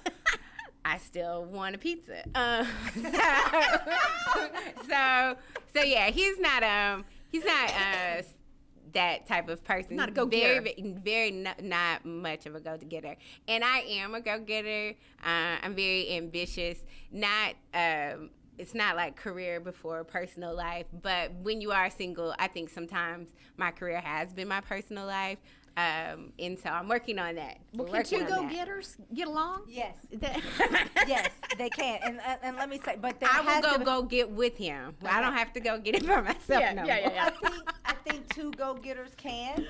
Speaker 8: I still want a pizza. He's not that type of person.
Speaker 19: Not a go-getter.
Speaker 8: Very not much of a go-getter. And I am a go-getter. I'm very ambitious. It's not like career before personal life, but when you are single, I think sometimes my career has been my personal life. And so I'm working on that.
Speaker 19: Well, can two go-getters get along?
Speaker 3: Yes. Yes, they can. And let me say, but
Speaker 8: I will go get with him. Okay. I don't have to go get it by myself.
Speaker 3: Yeah. I think two go-getters can.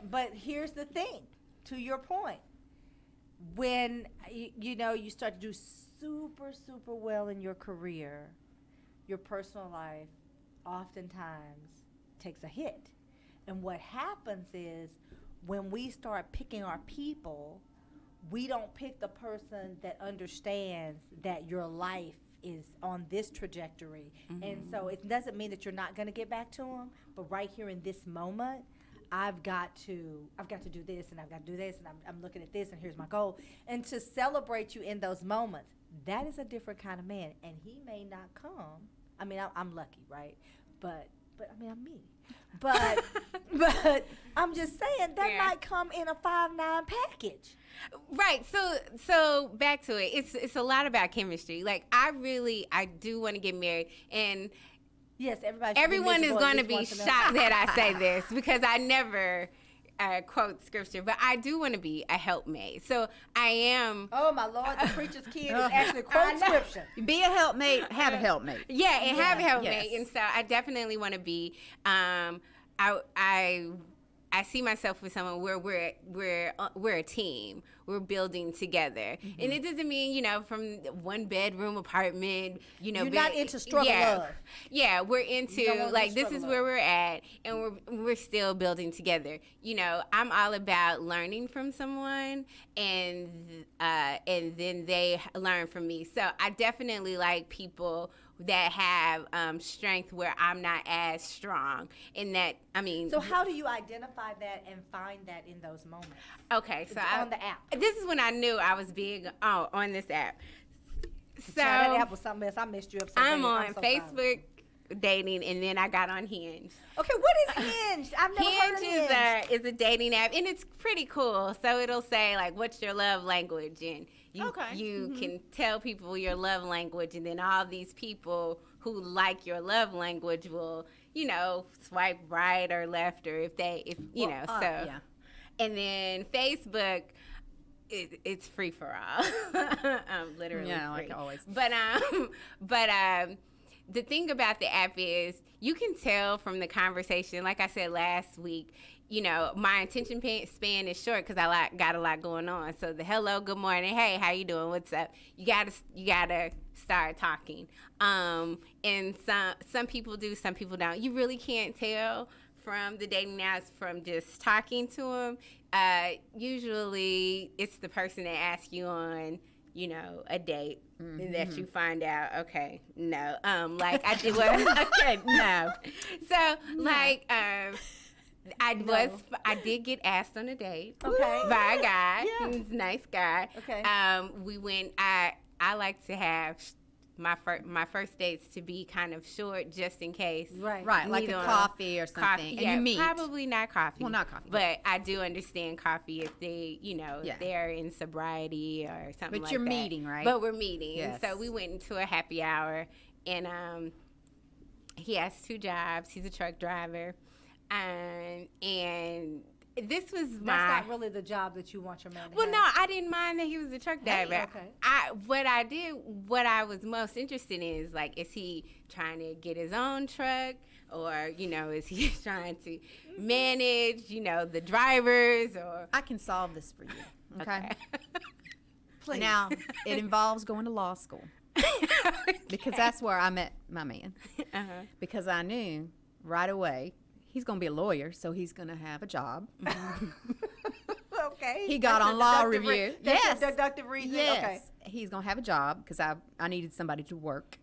Speaker 3: But here's the thing, to your point. When you start to do super, super well in your career, your personal life oftentimes takes a hit. And what happens is when we start picking our people, we don't pick the person that understands that your life is on this trajectory. Mm-hmm. And so it doesn't mean that you're not going to get back to them, but right here in this moment, I've got to do this, and I've got to do this, and I'm looking at this, and here's my goal. And to celebrate you in those moments, that is a different kind of man. And he may not come. I mean, I'm lucky, right? But I mean, I'm me. But I'm just saying that might come in a 5-9 package.
Speaker 8: Right. So back to it. It's a lot about chemistry. Like I do want to get married, and
Speaker 3: yes,
Speaker 8: everyone is going to be shocked that I say this because I never quote scripture, but I do want to be a helpmate. So I am.
Speaker 3: Oh my Lord, the preacher's kid is actually quote scripture.
Speaker 9: Be a helpmate, have a helpmate.
Speaker 8: Yeah, and have a helpmate. Yes. And so I definitely want to be. I see myself with someone where we're a team. We're building together, and it doesn't mean from 1-bedroom apartment.
Speaker 3: You're not into struggle love.
Speaker 8: Yeah, we're into like this is where we're at, and we're still building together. I'm all about learning from someone, and then they learn from me. So I definitely like people that have strength where I'm not as strong. In that,
Speaker 3: So how do you identify that and find that in those moments?
Speaker 8: Okay, so
Speaker 3: on the app.
Speaker 8: This is when I knew I was big on this app. So
Speaker 3: that app was something else. I missed you up.
Speaker 8: I'm on Facebook dating, and then I got on Hinge.
Speaker 3: Okay, what is Hinge? I've never heard of Hinge.
Speaker 8: Is a dating app, and it's pretty cool. So it'll say like, "What's your love language?" and you can tell people your love language, and then all these people who like your love language will, swipe right or left, or And then Facebook, it's free for all. Literally free.
Speaker 9: Like always.
Speaker 8: But the thing about the app is you can tell from the conversation, like I said last week, my attention span is short because I got a lot going on. So the hello, good morning, hey, how you doing, what's up? You gotta start talking. And some people do, some people don't. You really can't tell from the dating apps from just talking to them. Usually it's the person that asks you on a date that you find out, okay, no. Like I did okay, no. So like I did get asked on a date, okay, by a guy. Yeah. He was a nice guy.
Speaker 3: Okay.
Speaker 8: We went. I like to have my first dates to be kind of short, just in case.
Speaker 3: Right.
Speaker 9: Like a coffee or something.
Speaker 8: Coffee,
Speaker 9: and
Speaker 8: yeah,
Speaker 9: you meet.
Speaker 8: probably not coffee.
Speaker 9: Well, not coffee.
Speaker 8: But I do understand coffee if they, if they're in sobriety or something.
Speaker 9: But you're meeting, right?
Speaker 8: But we're meeting.
Speaker 9: Yes.
Speaker 8: And so we went into a happy hour, and he has 2 jobs. He's a truck driver, and this was
Speaker 3: That's not really the job that you want your man to have.
Speaker 8: Well, no, I didn't mind that he was a truck driver.
Speaker 3: Hey, okay.
Speaker 8: What I was most interested in is, like, is he trying to get his own truck, or, is he trying to manage, the drivers, or...
Speaker 9: I can solve this for you, okay?
Speaker 3: Please.
Speaker 9: Now, it involves going to law school. Because that's where I met my man. Because I knew right away he's going to be a lawyer, so he's going to have a job.
Speaker 3: Okay.
Speaker 9: He got on law review.
Speaker 3: That's a deductive reason.
Speaker 9: Yes.
Speaker 3: Okay.
Speaker 9: He's going to have a job because I needed somebody to work.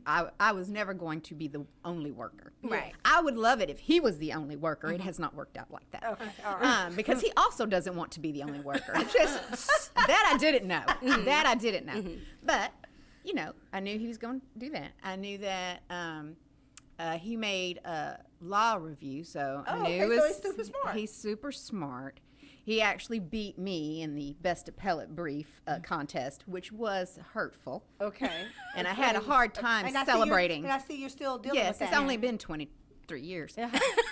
Speaker 9: I was never going to be the only worker.
Speaker 8: Right.
Speaker 9: I would love it if he was the only worker. It has not worked out like that.
Speaker 3: Okay. All right.
Speaker 9: Because he also doesn't want to be the only worker. Just that I didn't know. That I didn't know. But, I knew he was going to do that. I knew that he made a law review, so I knew
Speaker 3: so he's super smart.
Speaker 9: He's super smart. He actually beat me in the best appellate brief contest, which was hurtful.
Speaker 3: Okay.
Speaker 9: And I had a hard time celebrating.
Speaker 3: And I see you're still dealing with that.
Speaker 9: Yes, it's only been 23 years.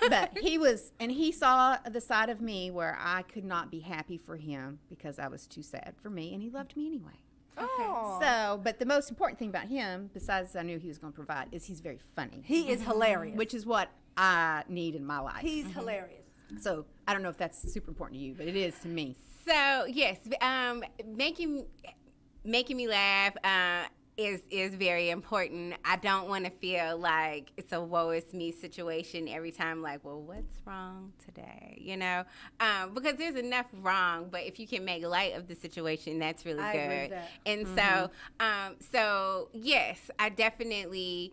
Speaker 9: But he saw the side of me where I could not be happy for him because I was too sad for me, and he loved me anyway.
Speaker 3: Oh.
Speaker 9: So, but the most important thing about him, besides I knew he was going to provide, is he's very funny.
Speaker 3: He is hilarious.
Speaker 9: Which is what I need in my life.
Speaker 3: He's hilarious.
Speaker 9: So, I don't know if that's super important to you, but it is to me.
Speaker 8: So, yes, making me laugh is very important. I don't want to feel like it's a woe is me situation every time, like, well, what's wrong today? Because there's enough wrong, but if you can make light of the situation, that's really good.
Speaker 3: Agree with that.
Speaker 8: And so yes, I definitely,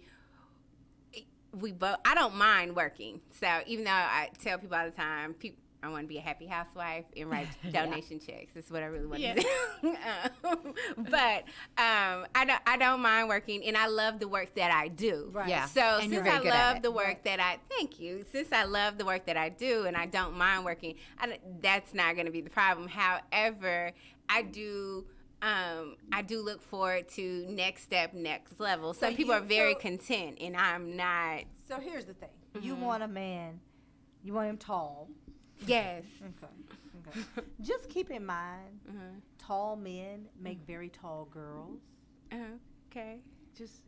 Speaker 8: we both. I don't mind working. So even though I tell people all the time, I want to be a happy housewife and write donation checks. That's what I really want to do. But I don't mind working, and I love the work that I do.
Speaker 9: Right. Yeah.
Speaker 8: So
Speaker 9: And
Speaker 8: since I love the work that since I love the work that I do, and I don't mind working, that's not going to be the problem. However, I do look forward to next step, next level. Some people are very content, and I'm not.
Speaker 3: So here's the thing: you want a man, you want him tall.
Speaker 8: Yes.
Speaker 3: Okay. Just keep in mind, tall men make very tall girls.
Speaker 8: Okay.
Speaker 3: Just.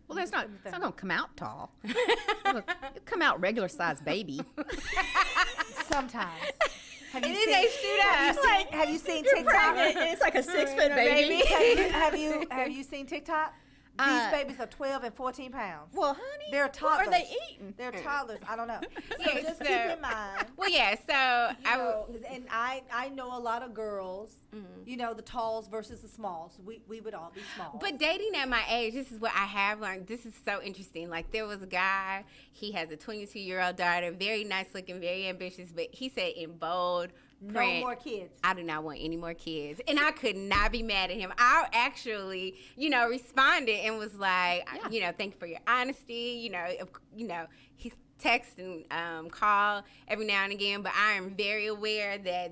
Speaker 9: Well, it's not gonna come out tall. It'll come out regular size baby.
Speaker 3: Sometimes. Have you seen
Speaker 19: You're
Speaker 3: TikTok?
Speaker 19: pregnant, and it's like a 6-foot baby.
Speaker 3: Have you seen TikTok? These babies are 12 and 14 pounds.
Speaker 19: Well, honey,
Speaker 3: they're toddlers.
Speaker 19: what are they eating?
Speaker 3: They're toddlers. I don't know. So just keep in mind.
Speaker 8: Well, yeah. So
Speaker 3: I know a lot of girls. You know, the talls versus the smalls. We would all be small.
Speaker 8: But dating at my age, this is what I have learned. This is so interesting. Like, there was a guy. He has a 22-year-old daughter, very nice looking, very ambitious. But he said in bold print,
Speaker 3: no more kids.
Speaker 8: I do not want any more kids. And I could not be mad at him. I actually, responded and was like, thank you for your honesty. He text and call every now and again, but I am very aware that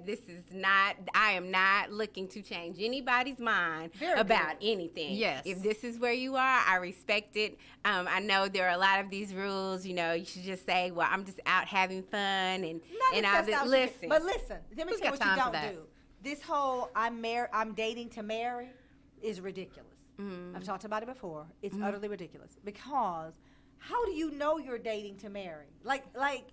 Speaker 8: I am not looking to change anybody's mind about anything.
Speaker 9: Yes.
Speaker 8: If this is where you are, I respect it. I know there are a lot of these rules, you should just say, well, I'm just out having fun and I'll just listen.
Speaker 3: But listen, let me tell you what you don't do. This whole I'm dating to marry is ridiculous. I've talked about it before. It's utterly ridiculous because how do you know you're dating to marry? Like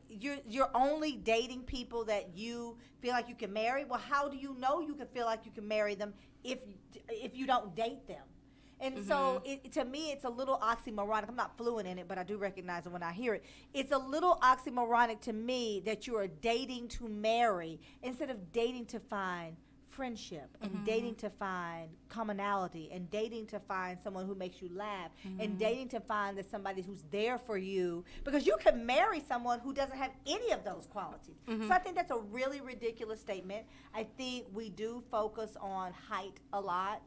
Speaker 3: you're only dating people that you feel like you can marry. Well, how do you know you can feel like you can marry them if you don't date them? And so to me, it's a little oxymoronic. I'm not fluent in it, but I do recognize it when I hear it. It's a little oxymoronic to me that you are dating to marry instead of dating to find friendship and dating to find commonality and dating to find someone who makes you laugh and dating to find that somebody who's there for you, because you can marry someone who doesn't have any of those qualities. So I think that's a really ridiculous statement. I think we do focus on height a lot.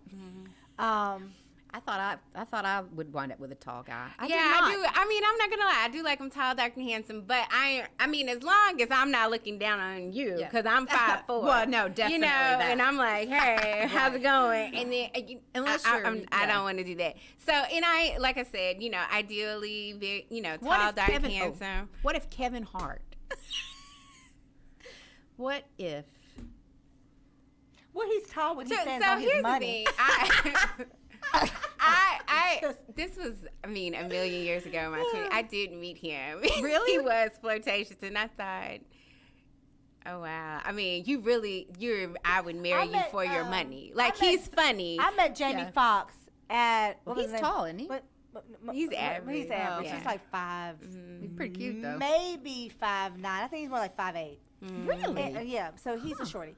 Speaker 9: I thought I would wind up with a tall guy.
Speaker 8: I do. I mean, I'm not gonna lie. I do like him tall, dark, and handsome. But I mean, as long as I'm not looking down on you, because I'm 5'4".
Speaker 9: Well, no, definitely.
Speaker 8: And I'm like, hey, how's it going? And then I don't want to do that. So, and like I said, ideally, tall, dark, handsome.
Speaker 9: What if Kevin Hart? What if?
Speaker 3: Well, he's tall when he stands
Speaker 8: so
Speaker 3: on his
Speaker 8: here's
Speaker 3: money.
Speaker 8: The thing. This was, a million years ago in my 20s. I did meet him.
Speaker 9: Really?
Speaker 8: He was flirtatious, and I thought, oh, wow. I mean, I would marry you for your money. Like, he's funny.
Speaker 3: I met Jamie Foxx at,
Speaker 9: he's tall, isn't he?
Speaker 8: He's average.
Speaker 3: He's average.
Speaker 8: Yeah.
Speaker 3: He's like 5.
Speaker 9: He's pretty cute, though.
Speaker 3: Maybe 5'9". I think he's more like 5'8".
Speaker 9: Really?
Speaker 3: And, yeah, so he's a shorty.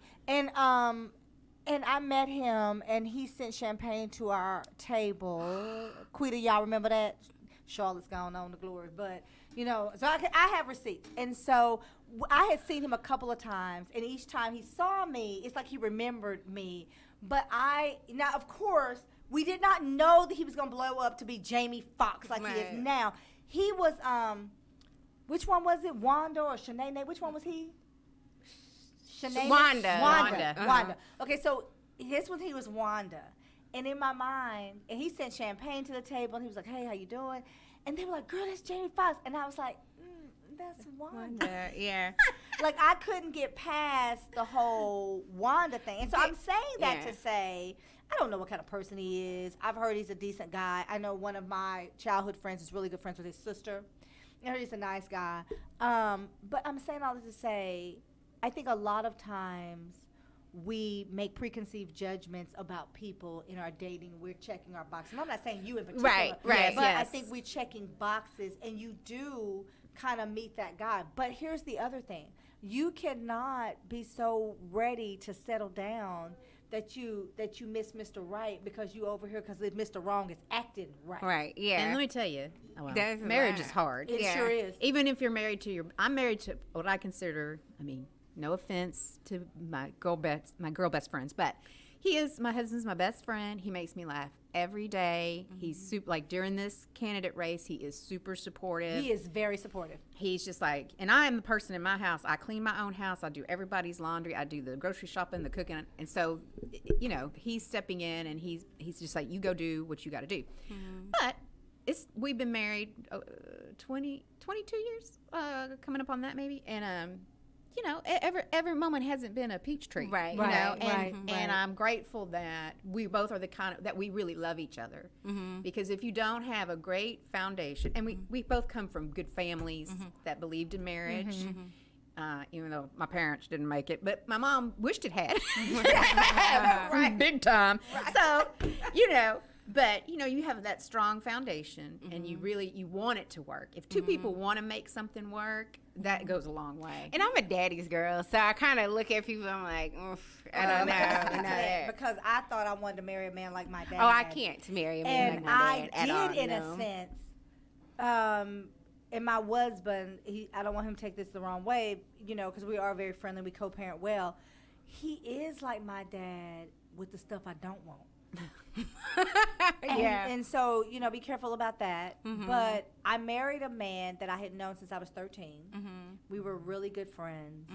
Speaker 3: And I met him, and he sent champagne to our table. Quita, y'all remember that? Charlotte's gone on to glory. But, so I have receipts. And so I had seen him a couple of times, and each time he saw me, it's like he remembered me. But now, of course, we did not know that he was going to blow up to be Jamie Foxx like he is now. He was, which one was it? Wanda or Shanae? Which one was he? Wanda. Okay, so this was he was Wanda, and in my mind, and he sent champagne to the table, and he was like, "Hey, how you doing?" And they were like, "Girl, that's Jamie Foxx," and I was like, "That's Wanda."
Speaker 8: Yeah.
Speaker 3: Like I couldn't get past the whole Wanda thing, and so I'm saying that to say I don't know what kind of person he is. I've heard he's a decent guy. I know one of my childhood friends is really good friends with his sister. I heard he's a nice guy, but I'm saying all this to say, I think a lot of times we make preconceived judgments about people in our dating. We're checking our boxes. And I'm not saying you in particular.
Speaker 8: Right.
Speaker 3: But I think we're checking boxes, and you do kind of meet that guy. But here's the other thing. You cannot be so ready to settle down that you miss Mr. Right because you over here because Mr. Wrong is acting right.
Speaker 8: Right. Yeah.
Speaker 9: And let me tell you,
Speaker 8: That's
Speaker 9: marriage
Speaker 8: right.
Speaker 9: is hard.
Speaker 3: It sure is.
Speaker 9: Even if you're married to I'm married to what I consider, no offense to my girl best friends, but my husband's my best friend. He makes me laugh every day. He's super, like during this candidate race, he is super supportive.
Speaker 3: He is very supportive.
Speaker 9: He's just like, and I am the person in my house. I clean my own house. I do everybody's laundry. I do the grocery shopping, the cooking. And so, he's stepping in and he's just like, you go do what you got to do. But we've been married 22 years, coming up on that maybe. And, every moment hasn't been a peach tree,
Speaker 8: right?
Speaker 9: And I'm grateful that we both are the kind of that we really love each other. Because if you don't have a great foundation, and we both come from good families that believed in marriage, even though my parents didn't make it, but my mom wished it had, right, big time. Right. So, but you have that strong foundation, and you want it to work. If two people want to make something work, that goes a long way.
Speaker 8: And I'm a daddy's girl, so I kind of look at people. I'm like, I don't know.
Speaker 3: Because I thought I wanted to marry a man like my dad.
Speaker 8: Oh, I can't marry a man like my dad at all.
Speaker 3: And I did, in a sense. And my husband, I don't want him to take this the wrong way, because we are very friendly. We co-parent well. He is like my dad with the stuff I don't want. And so, be careful about that. But I married a man that I had known since I was 13. We were really good friends.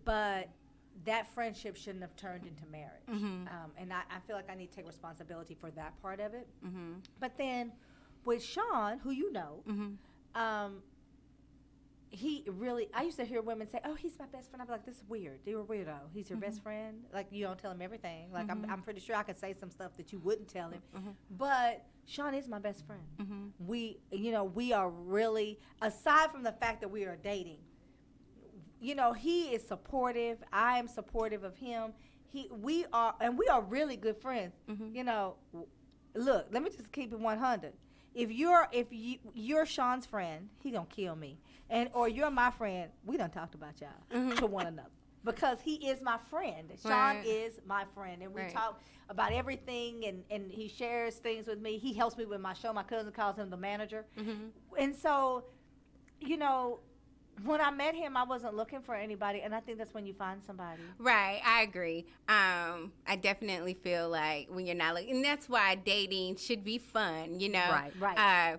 Speaker 3: But that friendship shouldn't have turned into marriage. And I feel like I need to take responsibility for that part of it. But then with Sean, who you know, I used to hear women say, oh, he's my best friend. I'd be like, this is weird. You're a weirdo. He's your best friend? Like, you don't tell him everything. Like, I'm pretty sure I could say some stuff that you wouldn't tell him. But Sean is my best friend. We are really, aside from the fact that we are dating, he is supportive. I am supportive of him. We are really good friends. Look, let me just keep it 100. If you're Sean's friend, he gonna kill me, or you're my friend, we done talked about y'all to one another because he is my friend. Sean is my friend, and we talk about everything, and he shares things with me. He helps me with my show. My cousin calls him the manager, and so, when I met him, I wasn't looking for anybody, and I think that's when you find somebody.
Speaker 8: Right, I agree. I definitely feel like when you're not looking, and that's why dating should be fun,
Speaker 3: Right.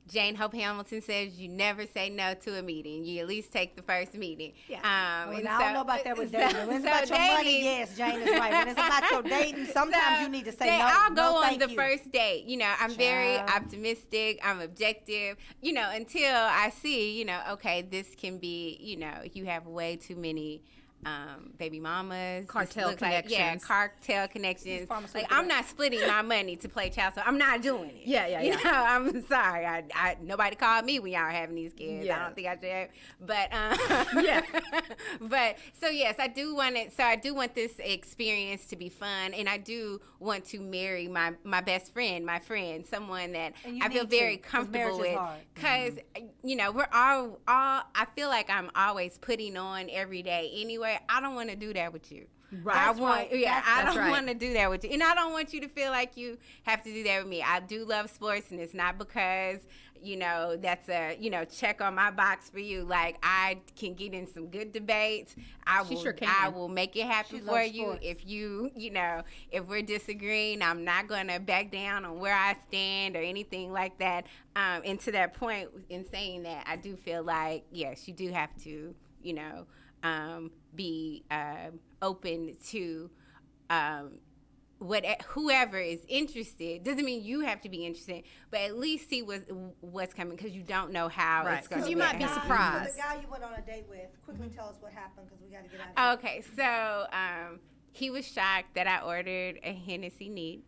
Speaker 8: Jane Hope Hamilton says you never say no to a meeting. You at least take the first meeting.
Speaker 3: Yeah. I don't know about that with dating. When it's about your money, yes, Jane is right. When it's about your dating, sometimes you need to say no.
Speaker 8: I'll go on the first date. I'm very optimistic. I'm objective. Until I see, okay, this can be, you have way too many baby mamas,
Speaker 9: cartel connections.
Speaker 8: Cartel connections. Like, I'm not splitting my money to play child, so I'm not doing it.
Speaker 9: Yeah.
Speaker 8: I'm sorry. I nobody called me when y'all were having these kids. I don't think I should have. But but so yes, I do want it. So I do want this experience to be fun, and I do want to marry my best friend, my friend, someone that I feel very comfortable with. Because we're all. I feel like I'm always putting on every day anyway. I don't want to do that with you.
Speaker 9: Right.
Speaker 8: I don't want to do that with you. And I don't want you to feel like you have to do that with me. I do love sports, and it's not because, that's a, check on my box for you. Like, I can get in some good debates. I will make it happen for you. Sports. If if we're disagreeing, I'm not going to back down on where I stand or anything like that. And to that point, in saying that, I do feel like, yes, you do have to, be open to whoever is interested. Doesn't mean you have to be interested, but at least see what's coming, because you don't know how it's going to be.
Speaker 9: You might be surprised.
Speaker 3: The guy you went on a date with, quickly tell us what happened, because we got to get out of here.
Speaker 8: Okay, so he was shocked that I ordered a Hennessy neat,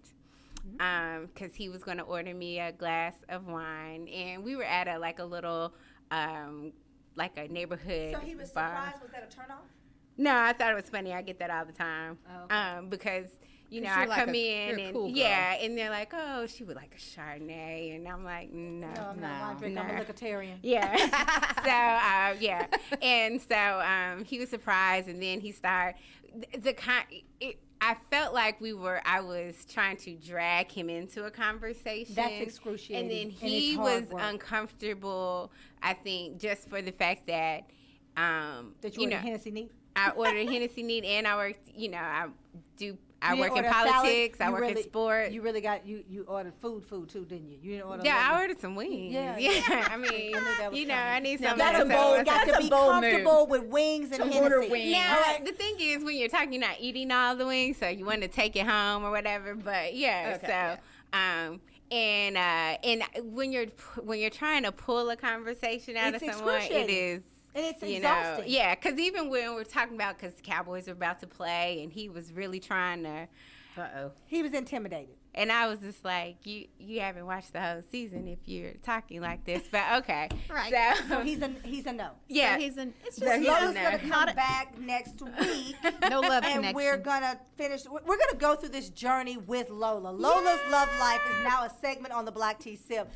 Speaker 8: because he was going to order me a glass of wine, and we were at a little like a neighborhood.
Speaker 3: So he was
Speaker 8: bar.
Speaker 3: surprised. Was that a turnoff?
Speaker 8: No, I thought it was funny. I get that all the time.
Speaker 3: Oh, okay.
Speaker 8: Because you know,
Speaker 9: 'Cause
Speaker 8: I
Speaker 9: you're like
Speaker 8: come
Speaker 9: a-
Speaker 8: in
Speaker 9: you're a
Speaker 8: and
Speaker 9: cool girl.
Speaker 8: yeah, and they're like, oh, she would like a Chardonnay, and I'm like, no,
Speaker 3: I'm not wine drinker, I'm a libertarian.
Speaker 8: Yeah. So yeah, and so he was surprised, and then he started I felt like I was trying to drag him into a conversation.
Speaker 3: That's excruciating.
Speaker 8: And then
Speaker 3: and
Speaker 8: he
Speaker 3: it's
Speaker 8: was
Speaker 3: hard work.
Speaker 8: uncomfortable, I think, just for the fact that
Speaker 3: That you ordered Hennessy neat?
Speaker 8: I ordered Hennessy neat, and I worked, you know, I
Speaker 3: You
Speaker 8: work
Speaker 3: didn't
Speaker 8: in
Speaker 3: order a salad?
Speaker 8: politics, I
Speaker 3: You
Speaker 8: work
Speaker 3: really-
Speaker 8: in sports.
Speaker 3: You really got you ordered food too, didn't you? You didn't order.
Speaker 8: Yeah,
Speaker 3: I
Speaker 8: I ordered some wings.
Speaker 3: Yeah,
Speaker 8: Yeah. I mean, you know, I need some.
Speaker 3: That's a bold. You got to be comfortable with wings and Hennessy.
Speaker 8: Now, the thing is, when you're talking, you're not eating all the wings, so you want to take it home or whatever. But yeah,
Speaker 9: Okay,
Speaker 8: and when you're trying to pull a conversation out
Speaker 3: It's
Speaker 8: of someone, it
Speaker 3: excruciating.
Speaker 8: is.
Speaker 3: And it's
Speaker 8: you
Speaker 3: exhausting.
Speaker 8: know, yeah, because even when we're talking about, because the Cowboys are about to play, and he was really trying to.
Speaker 3: He was intimidated.
Speaker 8: And I was just like, you haven't watched the whole season if you're talking like this, but okay.
Speaker 3: Right. So he's a no.
Speaker 8: Yeah.
Speaker 3: So
Speaker 9: It's
Speaker 3: so
Speaker 9: just
Speaker 3: Lola's
Speaker 8: no.
Speaker 3: gonna come back next week.
Speaker 9: No love
Speaker 3: and
Speaker 9: connection.
Speaker 3: we're gonna finish. We're gonna go through this journey with Lola. Lola's Love Life is now a segment on the Black Tea Sip.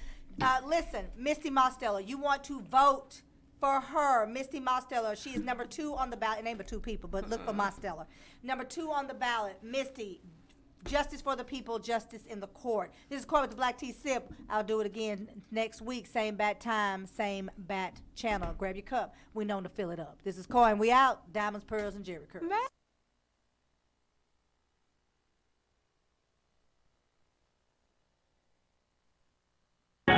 Speaker 3: Listen, Misti Mosteller, you want to vote for her, Misti Mosteller. She is number 2 on the ballot. It ain't but 2 people, but look for Mosteller. Number 2 on the ballot, Misti. Justice for the people, justice in the court. This is Court with the Black Tea Sip. I'll do it again next week. Same bat time, same bat channel. Grab your cup. We known to fill it up. This is Coy, and we out. Diamonds, pearls, and Jerry curls.